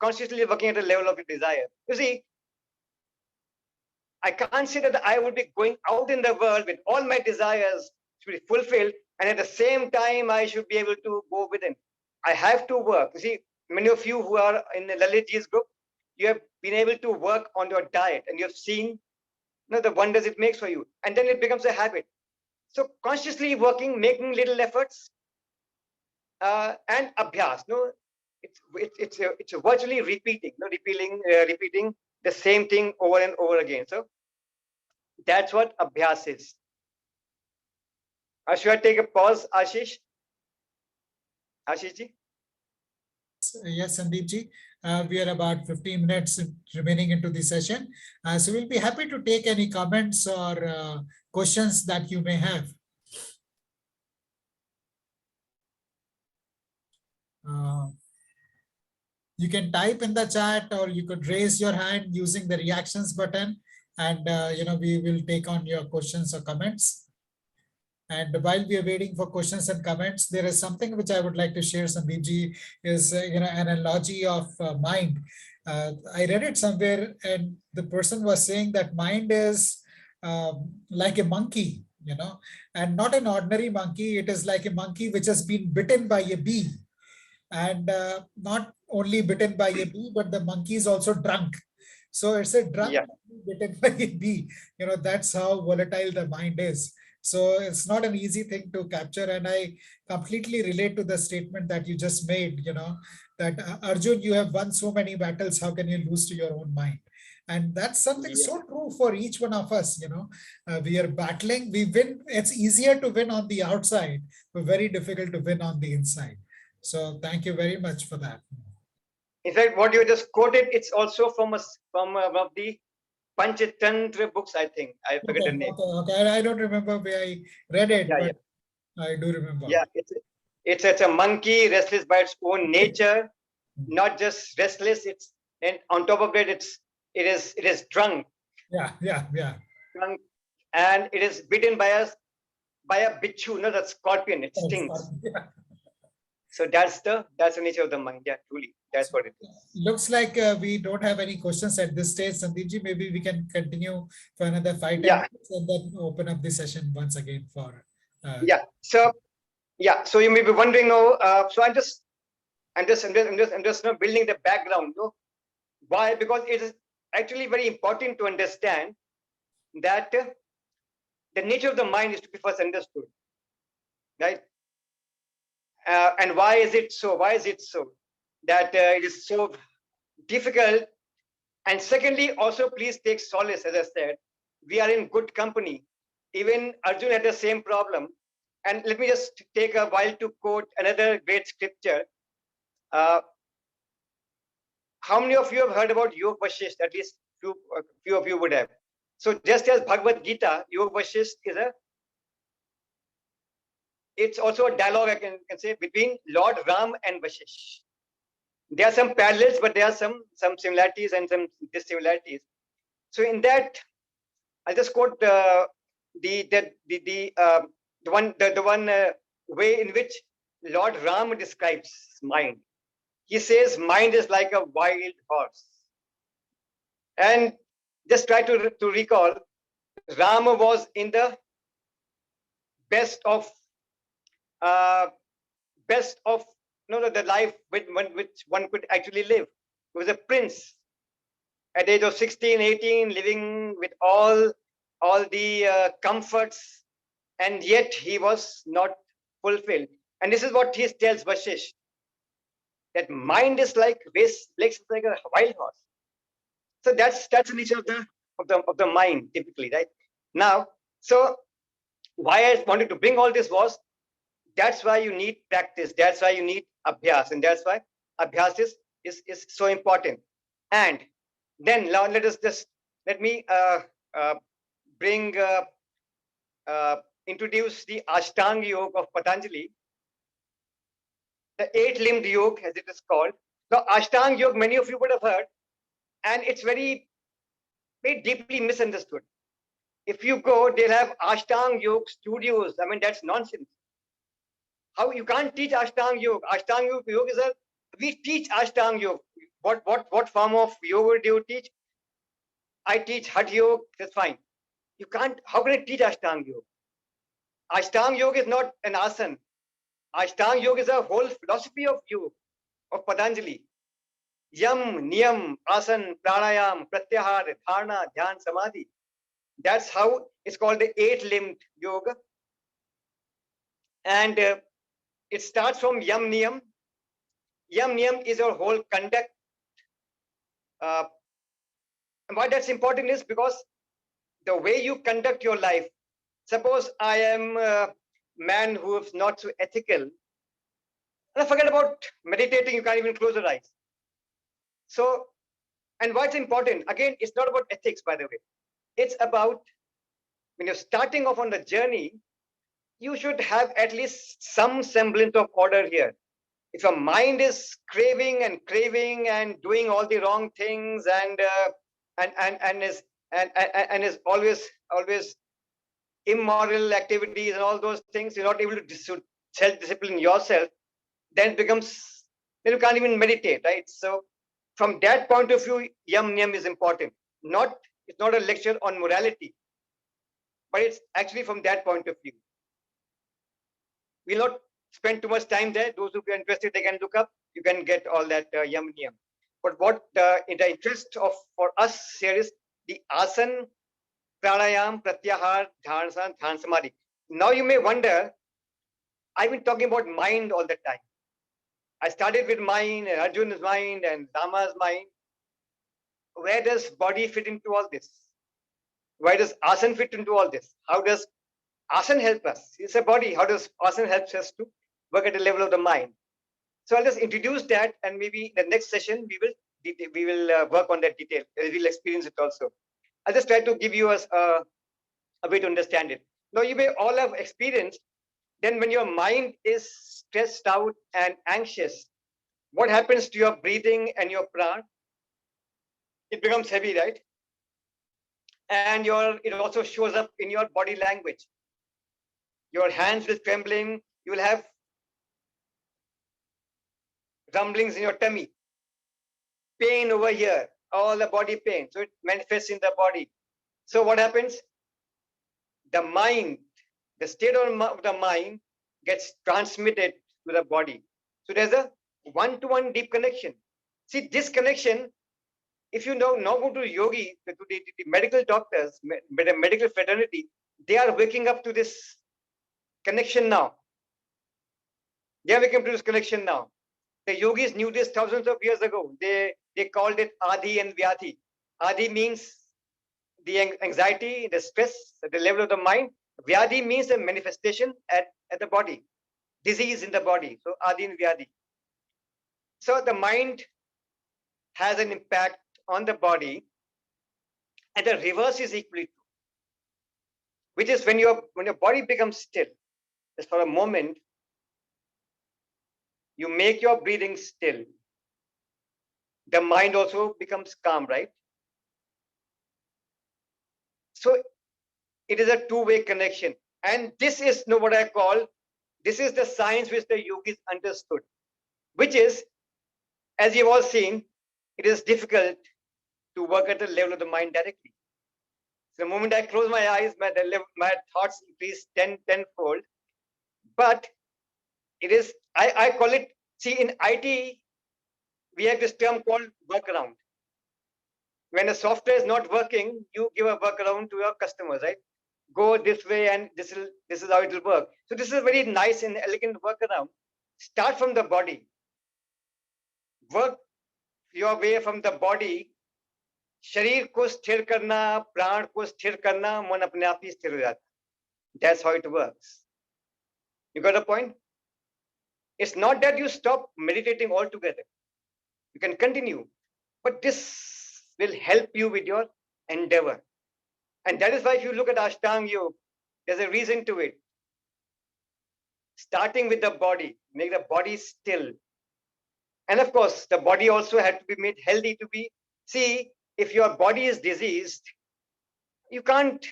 Consciously working at the level of your desire. You see, I can't say that I would be going out in the world with all my desires to be fulfilled, and at the same time I should be able to go within. I have to work. You see, many of you who are in the Lalitji's group, you have been able to work on your diet, and you have seen the wonders it makes for you, and then it becomes a habit. So consciously working, making little efforts, and abhyas. No, it's virtually repeating, repeating the same thing over and over again. So that's what abhyas is. Should I take a pause, Ashish? Ashishji? Yes, Sandeepji. We are about 15 minutes remaining into the session. So we'll be happy to take any comments or questions that you may have. You can type in the chat, or you could raise your hand using the reactions button, and we will take on your questions or comments. And while we are waiting for questions and comments, there is something which I would like to share, Sandeepji, is an analogy of mind. I read it somewhere, and the person was saying that mind is like a monkey, and not an ordinary monkey. It is like a monkey which has been bitten by a bee, and not only bitten by a bee, but the monkey is also drunk. So it's a drunk Yeah. monkey bitten by a bee. That's how volatile the mind is. So it's not an easy thing to capture. And I completely relate to the statement that you just made, that Arjun, you have won so many battles, how can you lose to your own mind? And that's something Yeah. so true for each one of us. We are battling, we win. It's easier to win on the outside, but very difficult to win on the inside. So thank you very much for that. In fact, what you just quoted, it's also from one of the Panchatantra books, I think. I forget Okay, the name. okay. I don't remember where I read it, Yeah, but yeah. I do remember. Yeah, it's a monkey restless by its own nature, not just restless. And on top of it, it is drunk, Yeah, yeah, yeah. drunk, and it is bitten by a bichu, not a scorpion. It stings. Yeah. So that's the nature of the mind. Yeah, truly, that's what it is. Looks like we don't have any questions at this stage, Sandeepji. Maybe we can continue for another 5-10 Yeah, minutes and then open up the session once again for. yeah. So yeah, so you may be wondering, so I'm just building the background. Why? Because it is actually very important to understand that the nature of the mind is to be first understood, right? And why is it so? Why is it so that it is so difficult? And secondly, also please take solace, as I said, we are in good company. Even Arjun had the same problem. And let me just take a while to quote another great scripture. Uh, how many of you have heard about Yoga Vashisht? At least few of you would have. So just as Bhagavad Gita, Yoga Vashisht it's also a dialogue, I can say, between Lord Ram and Vashisht. There are some parallels, but there are some similarities and some dissimilarities. So in that, I'll just quote the one way in which Lord Ram describes mind. He says mind is like a wild horse. And just try to recall, Rama was in the best of uh, the life which one could actually live. He was a prince at the age of 16, 18, living with all the comforts, and yet he was not fulfilled. And this is what he tells Vashish, that mind is like like a wild horse. So that's the nature of the mind, typically, right? Now, so why I wanted to bring all this was, that's why you need practice. That's why you need abhyas, and that's why abhyas is so important. And then now let me bring introduce the Ashtanga Yoga of Patanjali, the eight-limbed yoga, as it is called. Now, Ashtanga Yoga, many of you would have heard, and it's very, very deeply misunderstood. If you go, they'll have Ashtanga Yoga studios. I mean, that's nonsense. How you can't teach Ashtanga Yoga? Ashtanga Yoga is we teach Ashtanga Yoga. What form of yoga do you teach? I teach Hatha Yoga. That's fine. You can't. How can I teach Ashtanga Yoga? Ashtanga Yoga is not an asana. Ashtanga Yoga is a whole philosophy of yoga, of Patanjali. Yam, Niyam, Asan, Pranayam, Pratyahar, Dharana, Dhyan, Samadhi. That's how it's called the eight-limbed yoga. And it starts from Yam Niyam. Yam Niyam is your whole conduct. And why that's important is because the way you conduct your life, suppose I am a man who is not so ethical, and forget about meditating, you can't even close your eyes. So, and what's important, again, it's not about ethics, by the way. It's about when you're starting off on the journey, you should have at least some semblance of order here. If your mind is craving and doing all the wrong things and is always immoral activities and all those things, you're not able to self-discipline yourself, then it becomes, then you can't even meditate, right? So from that point of view, yam niyam is important. It's not a lecture on morality, but it's actually from that point of view. We'll not spend too much time there. Those who are interested, they can look up. You can get all that yam niyam. But what in the interest of for us here is the asan, pranayam, pratyahar, dharana, dhyan samadhi. Now you may wonder, I've been talking about mind all the time. I started with mind, and Arjun's mind, and Rama's mind. Where does body fit into all this? Where does asan fit into all this? How does asan help us? It's a body. How does asan help us to work at the level of the mind? So I'll just introduce that, and maybe the next session we will work on that detail. We'll experience it also. I'll just try to give you a way to understand it. Now you may all have experienced. Then when your mind is stressed out and anxious, what happens to your breathing and your prana? It becomes heavy, right? And it also shows up in your body language. Your hands will trembling. You will have rumblings in your tummy, pain over here, all the body pain. So it manifests in the body. So what happens? The mind, the state of the mind gets transmitted to the body. So there's a one-to-one deep connection. See, this connection, if you now go to yogi, to the medical doctors, the medical fraternity, they are waking up to this connection now. They are waking up to this connection now. The yogis knew this thousands of years ago. They called it Adi and Vyadhi. Adi means the anxiety, the stress at the level of the mind. Vyadhi means a manifestation at the body, disease in the body. So Adi and Vyadhi. So the mind has an impact on the body, and the reverse is equally true. Which is when your body becomes still, just for a moment, you make your breathing still. The mind also becomes calm, right? So it is a two-way connection. And this is what I call, this is the science which the yogis understood, which is, as you've all seen, it is difficult to work at the level of the mind directly. So the moment I close my eyes, my thoughts increase tenfold. But it is, I call it, see, in IT, we have this term called workaround. When a software is not working, you give a workaround to your customers, right? Go this way and this is how it will work. So this is a very nice and elegant workaround. Start from the body. Work your way from the body. शरीर को स्थिर करना, प्राण को स्थिर करना, मन अपने आप ही स्थिर हो जाता. That's how it works. You got a point? It's not that you stop meditating altogether. You can continue, but this will help you with your endeavor. And that is why if you look at Ashtanga Yoga, there's a reason to it. Starting with the body, make the body still. And of course, the body also had to be made healthy to be. See, if your body is diseased, you can't,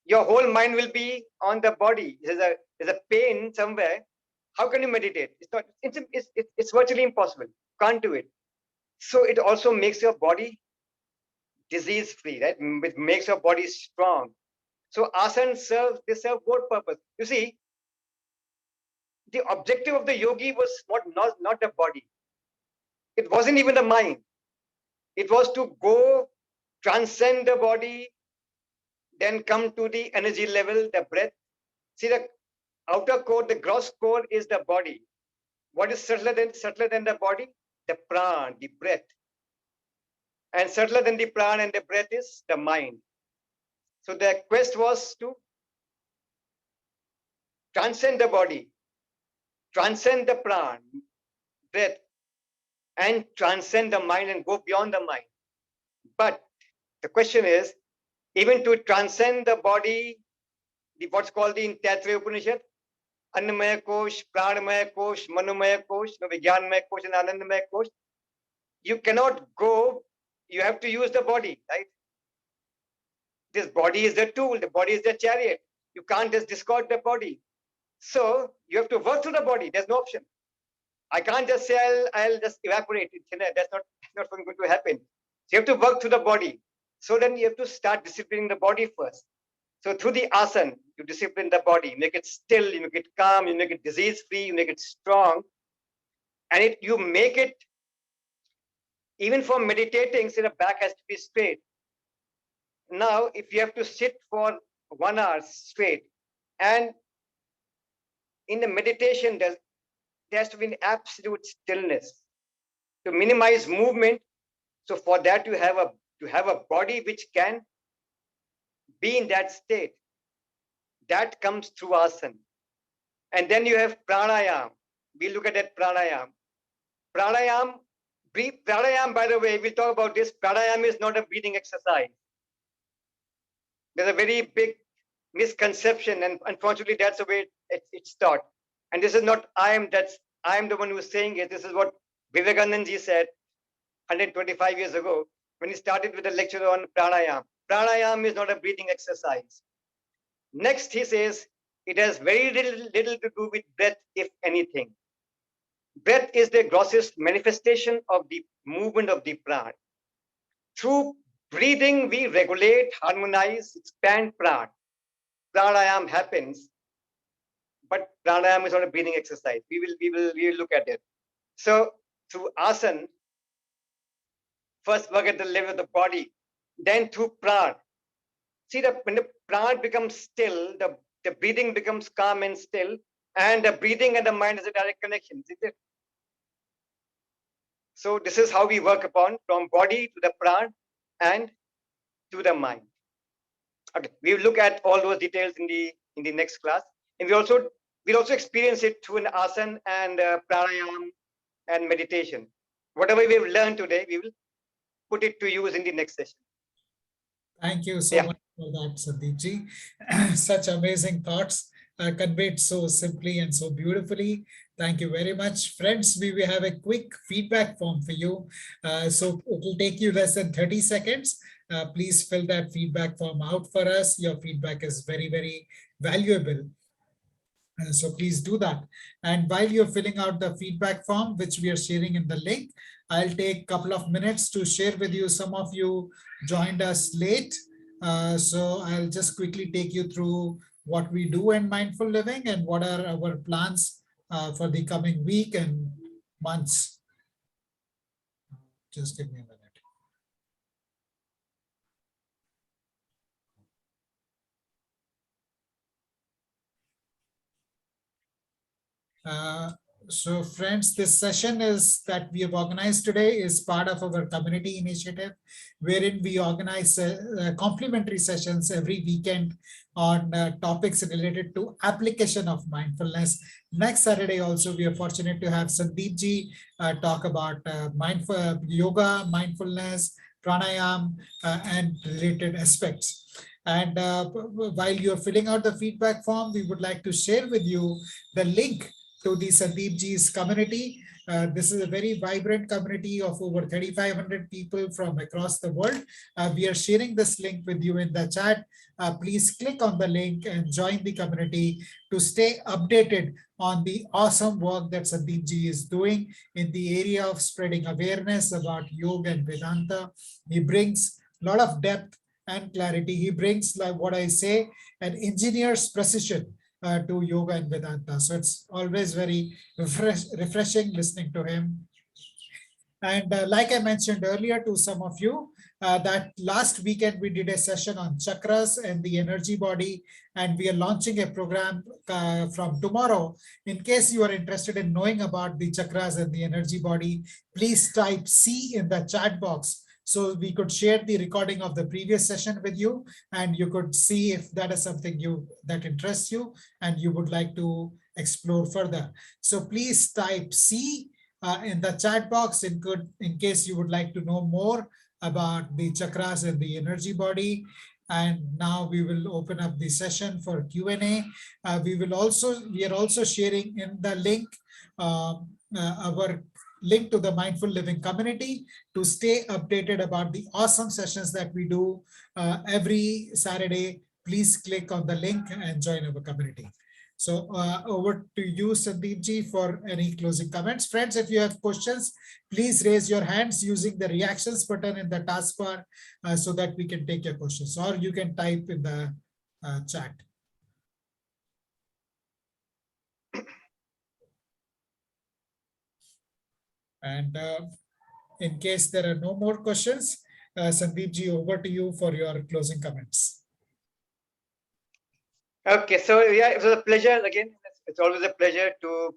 your whole mind will be on the body. There's a pain somewhere. How can you meditate? It's virtually impossible. Can't do it. So it also makes your body disease free, right? It makes your body strong. So asanas serve both purpose. You see, the objective of the yogi was not the body. It wasn't even the mind. It was to go transcend the body, then come to the energy level, the breath. See, the outer core, the gross core is the body. What is subtler than the body? The pran, the breath. And subtler than the pran and the breath is the mind. So the quest was to transcend the body, transcend the pran, breath, and transcend the mind and go beyond the mind. But the question is, even to transcend the body, what's called the Taittiriya Upanishad, Annamaya Kosh, Pranamaya Kosh, Manomaya Kosh, Vigyanmaya Kosh, and Anandamaya Kosh. You cannot go, you have to use the body, right? This body is the tool, the body is the chariot. You can't just discard the body. So you have to work through the body. There's no option. I can't just say I'll just evaporate it. That's not going to happen. So you have to work through the body. So then you have to start disciplining the body first. So through the asana, you discipline the body, make it still, you make it calm, you make it disease-free, you make it strong, and you make it, even for meditating, say the back has to be straight. Now, if you have to sit for 1 hour straight, and in the meditation, there has to be an absolute stillness to minimize movement. So for that, you have a body which can be in that state. That comes through asana. And then you have pranayam. We look at that pranayam. Pranayam, by the way, we'll talk about this. Pranayam is not a breathing exercise. There's a very big misconception, and unfortunately, that's the way it's taught. And this is not I am the one who's saying it. This is what Vivekananda ji said 125 years ago when he started with a lecture on pranayam. Pranayam is not a breathing exercise. Next, he says it has very little to do with breath, if anything. Breath is the grossest manifestation of the movement of the prana. Through breathing, we regulate, harmonize, expand prana. Pranayam happens, but pranayam is not a breathing exercise. We will look at it. So through asana, first work at the level of the body, then through prana. See, when the prana becomes still, the breathing becomes calm and still, and the breathing and the mind is a direct connection. Is it? So this is how we work upon, from body to the prana and to the mind. Okay, we will look at all those details in the next class, and we'll also experience it through an asana and pranayam and meditation. Whatever we've learned today, we will put it to use in the next session. Thank you so much for that, Sandeep ji. Such amazing thoughts conveyed so simply and so beautifully. Thank you very much. Friends, we will have a quick feedback form for you. So it will take you less than 30 seconds. Please fill that feedback form out for us. Your feedback is very, very valuable. So please do that. And while you're filling out the feedback form, which we are sharing in the link, I'll take a couple of minutes to share with you. Some of you joined us late. So I'll just quickly take you through what we do in mindful living and what are our plans for the coming week and months. Just give me a minute. So friends, this session is that we have organized today is part of our community initiative, wherein we organize complimentary sessions every weekend on topics related to application of mindfulness. Next Saturday also, we are fortunate to have Sandeep ji talk about mindful yoga, mindfulness, pranayam, and related aspects. And while you're filling out the feedback form, we would like to share with you the link to the Sandeep ji's community. This is a very vibrant community of over 3,500 people from across the world. We are sharing this link with you in the chat. Please click on the link and join the community to stay updated on the awesome work that Sandeep ji is doing in the area of spreading awareness about yoga and Vedanta. He brings a lot of depth and clarity. He brings, like what I say, an engineer's precision to yoga and Vedanta. So it's always very refreshing listening to him. And like I mentioned earlier to some of you, that last weekend we did a session on chakras and the energy body, and we are launching a program from tomorrow. In case you are interested in knowing about the chakras and the energy body, please type C in the chat box, so we could share the recording of the previous session with you, and you could see if that is something that interests you and you would like to explore further. So please type C in the chat box in case you would like to know more about the chakras and the energy body. And now we will open up the session for Q&A. We are also sharing in the link our link to the Mindful Living community to stay updated about the awesome sessions that we do every Saturday. Please click on the link and join our community. So over to you, Sandeep ji, for any closing comments. Friends, if you have questions, please raise your hands using the reactions button in the taskbar so that we can take your questions, or you can type in the chat. And in case there are no more questions, Sandeep ji, over to you for your closing comments. Okay, so yeah, it was a pleasure again. It's always a pleasure to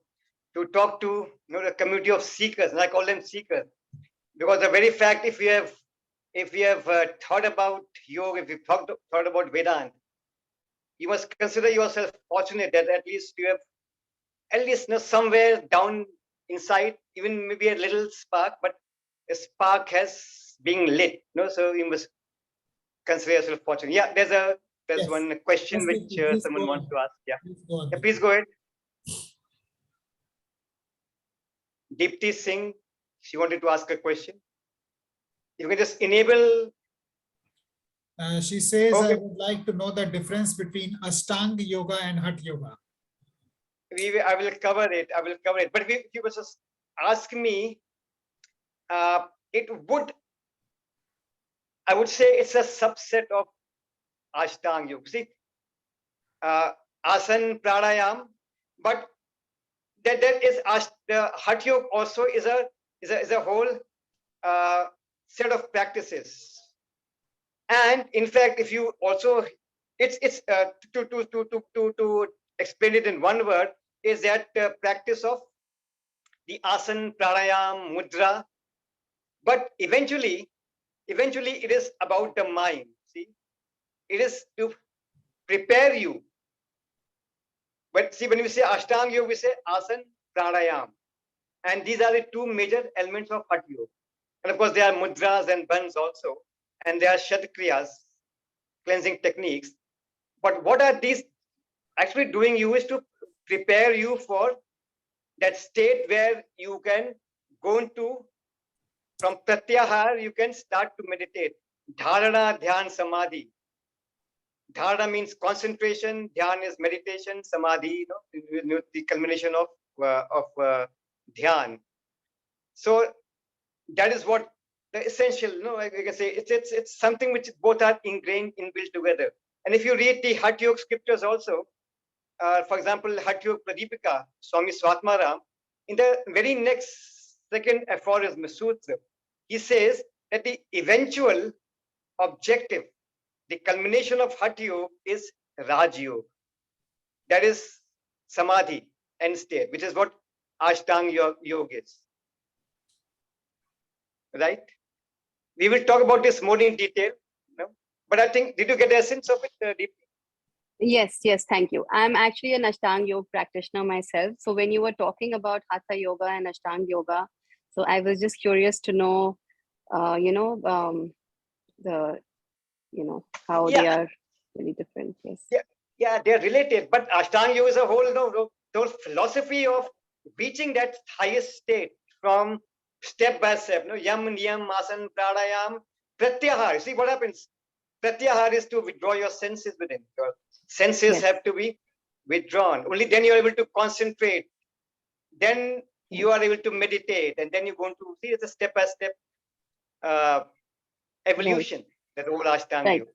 talk to the community of seekers, and I call them seekers, because the very fact, if we have thought about yoga, if you thought about Vedanta, you must consider yourself fortunate that at least you have somewhere down inside, even maybe a little spark, but a spark has being lit. So you must consider yourself fortunate. Yeah, there's Yes. one question Yes, which please someone go wants on. to ask. Yeah, Please go on. yeah, please go ahead. Deepti Singh, she wanted to ask a question. You can just enable. She says, Okay. I would like to know the difference between Ashtanga Yoga and Hatha Yoga. I will cover it. But if you just ask me, it would. I would say it's a subset of Ashtanga Yoga. See, Asan Pranayam, but that is the Hatha Yoga also is a whole set of practices. And in fact, if you also, it's to explain it in one word, is that practice of the asan, pranayam, mudra. But eventually it is about the mind. See, it is to prepare you. But see, when we say ashtanga yoga, we say asan, pranayam, and these are the two major elements of hatha yoga. And of course, there are mudras and bandhs also, and there are shadkriyas, cleansing techniques. But what are these actually doing? You is to prepare you for that state where you can go into, from pratyahar, you can start to meditate. Dharana, dhyan, samadhi. Dharana means concentration, dhyan is meditation, samadhi, the culmination of dhyan. So that is what the essential, I can say it's something which both are ingrained, inbuilt together. And if you read the Hatha Yoga scriptures also, for example, Hatha Yoga Pradipika, Swami Swatmaram, in the very next second aphorism, sutra, he says that the eventual objective, the culmination of Hatha Yoga is Raj Yoga. That is Samadhi, end state, which is what Ashtanga Yoga is. Right? We will talk about this more in detail. But I think, did you get the essence of it, Deepti? Yes, thank you. I'm actually an Ashtanga Yoga practitioner myself. So when you were talking about Hatha Yoga and Ashtanga Yoga, so I was just curious to know, how they are really different. Yes. Yeah, they're related. But Ashtanga Yoga is a whole those philosophy of reaching that highest state from step by step. Yam, niyam, asan, pranayam, pratyahar. See what happens? Pratyahar is to withdraw your senses within. Your senses have to be withdrawn. Only then you are able to concentrate. Then you are able to meditate, and then you're going to see it's a step by step evolution. That whole Ashtanga Yoga.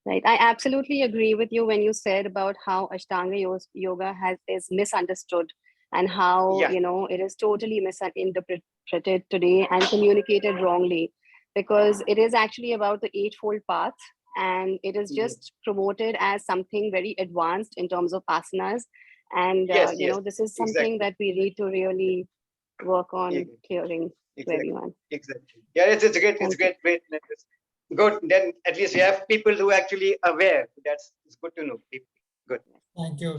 Right. I absolutely agree with you when you said about how Ashtanga Yoga is misunderstood, and how it is totally misinterpreted today and communicated wrongly, because it is actually about the Eightfold Path, and it is just promoted as something very advanced in terms of asanas. And this is something that we need to really work on clearing to everyone. Exactly. Yeah, it's great. It's great. Good. Then at least you have people who are actually aware. It's good to know. Good.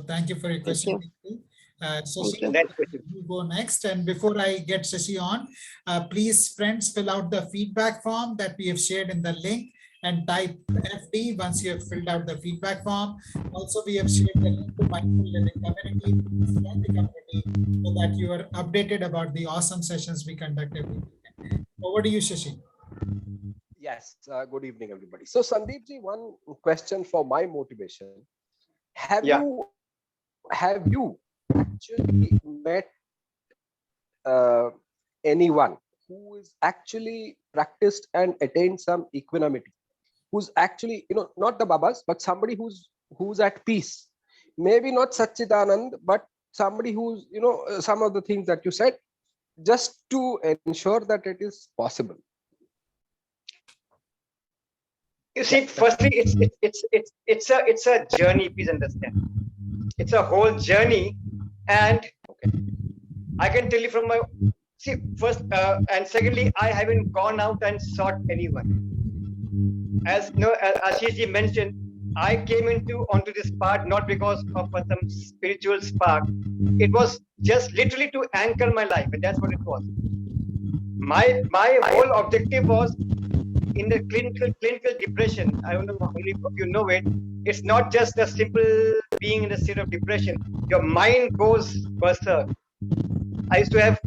Thank you for your question. Shashi, you go next. And before I get Shashi on, please, friends, fill out the feedback form that we have shared in the link. and type FD once you have filled out the feedback form. Also, we have shared the link to Mindful Living community. Please join the community so that you are updated about the awesome sessions we conduct every weekend. Over to you, Shashi. Yes, good evening, everybody. So, Sandeep ji, one question for my motivation. Have Yeah. you actually met anyone who is actually practiced and attained some equanimity, who's actually, not the babas, but somebody who's at peace? Maybe not Satchidanand, but somebody who's, some of the things that you said, just to ensure that it is possible. You see, firstly, it's a journey. Please understand, it's a whole journey, and I can tell you from my first and secondly, I haven't gone out and sought anyone. As Ashish ji mentioned, I came onto this path not because of some spiritual spark. It was just literally to anchor my life, and that's what it was. My whole objective was in the clinical depression. I don't know how many of you know it. It's not just a simple being in a state of depression. Your mind goes berserk. I used to have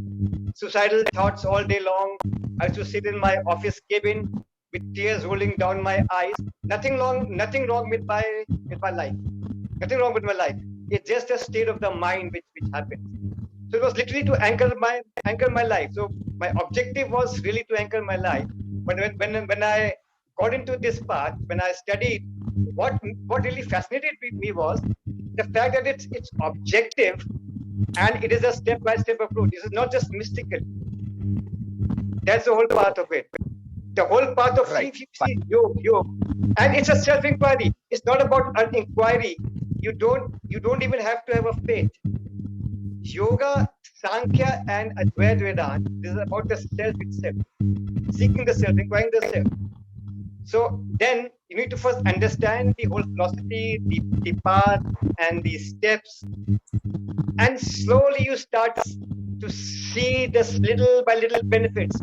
suicidal thoughts all day long. I used to sit in my office cabin with tears rolling down my eyes. Nothing wrong with my life. Nothing wrong with my life. It's just a state of the mind which happens. So it was literally to anchor my life. So my objective was really to anchor my life. But when I got into this path, when I studied, what really fascinated me was the fact that it's objective and it is a step-by-step approach. This is not just mystical. That's the whole part of it. The whole part of yoga, and it's a self-inquiry. It's not about an inquiry. You don't even have to have a faith. Yoga, Sankhya, and Advaita Vedanta, this is about the self itself, seeking the self, inquiring the self. So then you need to first understand the whole philosophy, the path, and the steps, and slowly you start to see this little by little benefits.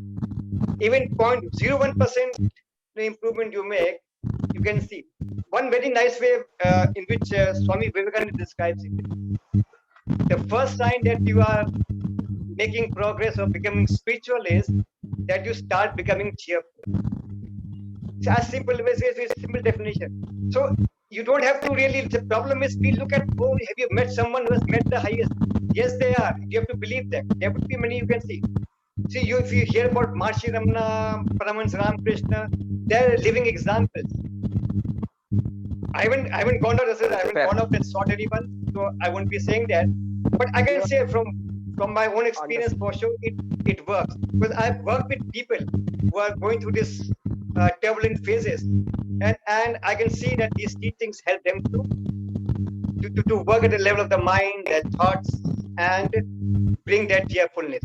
Even 0.01% improvement you make, you can see. One very nice way in which Swami Vivekananda describes it. The first sign that you are making progress or becoming spiritual is that you start becoming cheerful. It's as simple as a simple definition. So you don't have to really. The problem is we look at, have you met someone who has met the highest? Yes, they are. You have to believe them. There would be many you can see. See, if you hear about Maharishi Ramana, Paramahansa Ramakrishna, they're living examples. I haven't gone out and sought anyone, so I won't be saying that. But I can say from my own experience for sure, it works. Because I've worked with people who are going through this turbulent phases, and I can see that these teachings help them to work at the level of the mind, their thoughts, and bring that cheerfulness.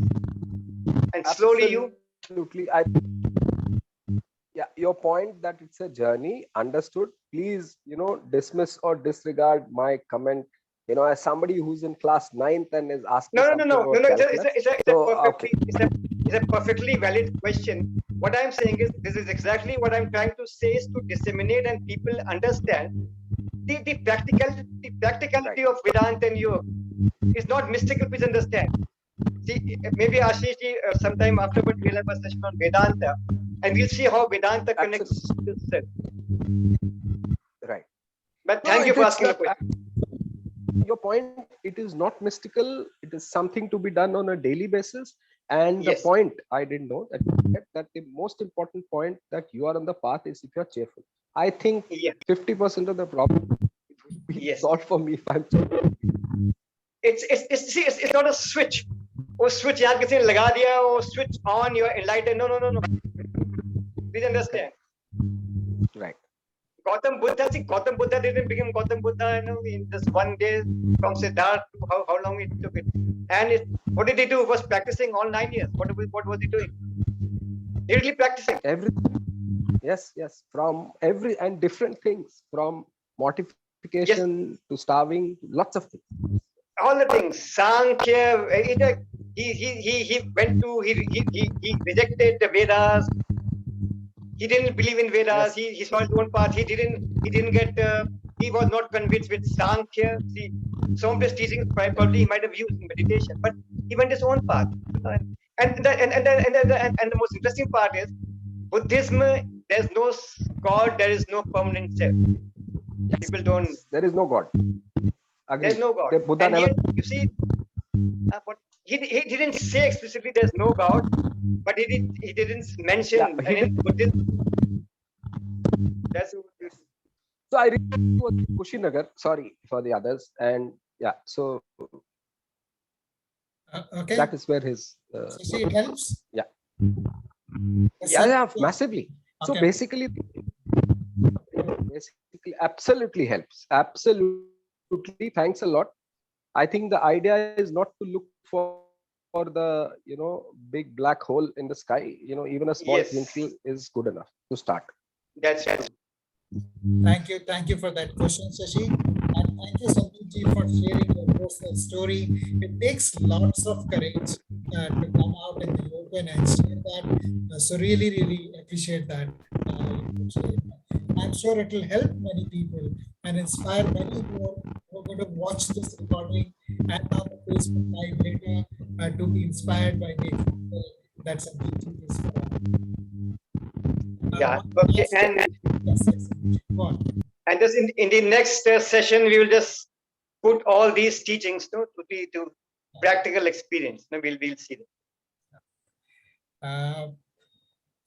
And slowly Absolutely. Your point that it's a journey, understood. Please, dismiss or disregard my comment. As somebody who's in class 9th and is asking No. It's a perfectly valid question. What I'm saying is, this is exactly what I'm trying to say, is to disseminate and people understand the practicality of Vedanta and Yoga. It's not mystical. Please understand. See, maybe Ashish ji, sometime afterward we'll have a session on Vedanta, and we'll see how Vedanta connects to itself. Right. But thank you for asking the question. Your point, it is not mystical. It is something to be done on a daily basis. And the point I didn't know that the most important point that you are on the path is if you are cheerful. I think 50% of the problem will be solved for me if I'm cheerful. It's not a switch. Oh, switch yaar kisi ne laga diya, or switch on, you're enlightened. No. Please understand. Right. Gautam Buddha didn't become Gautam Buddha in just one day from Siddhartha to how long it took it. And what did he do? He was practicing all 9 years. What was he doing? He really practicing. Everything. Yes. From every and different things, from mortification to starving, lots of things. All the things. Sankhya. He rejected the Vedas. He didn't believe in Vedas. He saw his own path. He didn't get. He was not convinced with Sankhya. See, some of his teachings probably he might have used in meditation, but he went his own path. And the most interesting part is Buddhism. There's no God. There is no permanent self. People don't. There is no God. Agreed. There's no God. The Buddha And never. yet, you see, but he didn't say explicitly there's no God, but he didn't mention. Yeah, he and in Buddhism, that's so I really was Kushinagar. Sorry for the others, and yeah, so Okay. that is where his. So it helps. Yeah. Yes, Yeah, massively. So Okay. basically, absolutely helps. Absolutely, thanks a lot. I think the idea is not to look for the big black hole in the sky. Even a small Yes. twinkle is good enough to start. That's true. Thank you for that question, Shashi. And thank you, Sandeep ji, for sharing your personal story. It takes lots of courage to come out in the open and share that. So really appreciate that. I'm sure it will help many people and inspire many more who are going to watch this recording and on the Facebook Live later to be inspired by the example that Sandeep ji is for. Yeah. Okay. And Yes. Go on. and just in the next session, we will just put all these teachings to practical experience. No, we'll see them.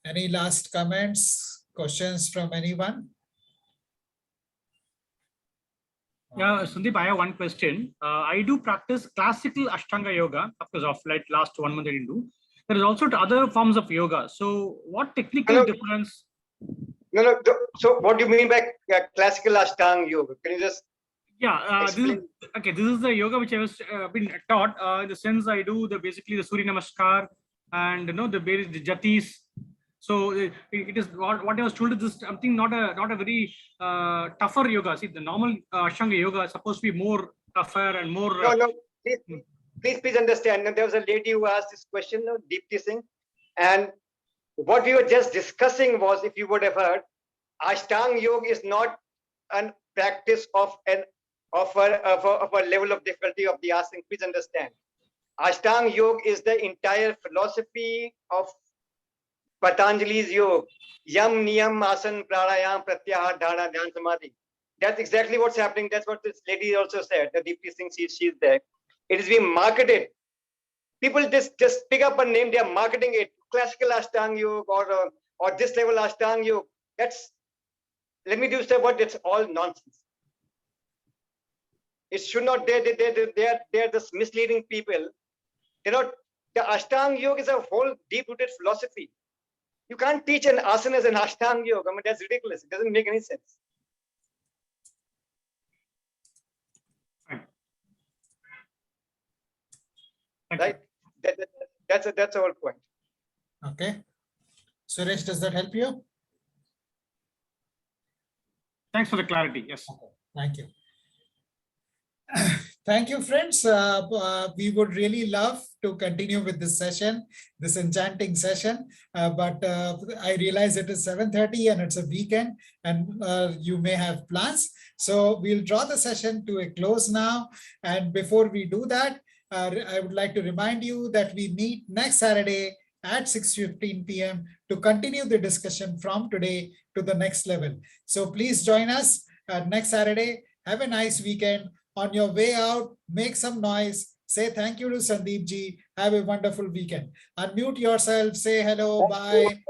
Any last comments, questions from anyone? Yeah, Sandeep, I have one question. I do practice classical Ashtanga yoga, of course, of like last 1 month I didn't do. There is also other forms of yoga. So what technical difference? No. So what do you mean by classical Ashtanga yoga? Can you just explain? This is the yoga which I was been taught. In the sense I do basically the Surya Namaskar and the jatis. So it is what I was told is this something not a very tougher yoga. See, the normal Ashtanga yoga is supposed to be more tougher and more. No. Please understand. There was a lady who asked this question, Deepti Singh, and what we were just discussing was, if you would have heard, Ashtanga yoga is not a practice of a level of difficulty of the asana. Please understand. Ashtanga yoga is the entire philosophy of Patanjali's yoga. Yam, Niyam, Asan, Pranayam, Pratyahar, Dhana, Dhyan, Samadhi. That's exactly what's happening. That's what this lady also said. The Deepti Singh, she's there. It is being marketed. People just pick up a name, they are marketing it. Classical Ashtanga yoga or this level Ashtanga yoga. Let me say what, it's all nonsense. It should not, they're just misleading people. The Ashtanga yoga is a whole deep-rooted philosophy. You can't teach an asana as an Ashtanga yoga. I mean, that's ridiculous. It doesn't make any sense. Right? That's the whole point. Okay. Suresh, does that help you? Thanks for the clarity. Yes. Okay. Thank you. Thank you, friends. We would really love to continue with this session, this enchanting session. But I realize it is 7:30 and it's a weekend and you may have plans. So we'll draw the session to a close now. And before we do that, I would like to remind you that we meet next Saturday at 6:15 p.m. to continue the discussion from today to the next level. So please join us next Saturday. Have a nice weekend. On your way out, make some noise. Say thank you to Sandeep ji. Have a wonderful weekend. Unmute yourself. Say hello. Bye.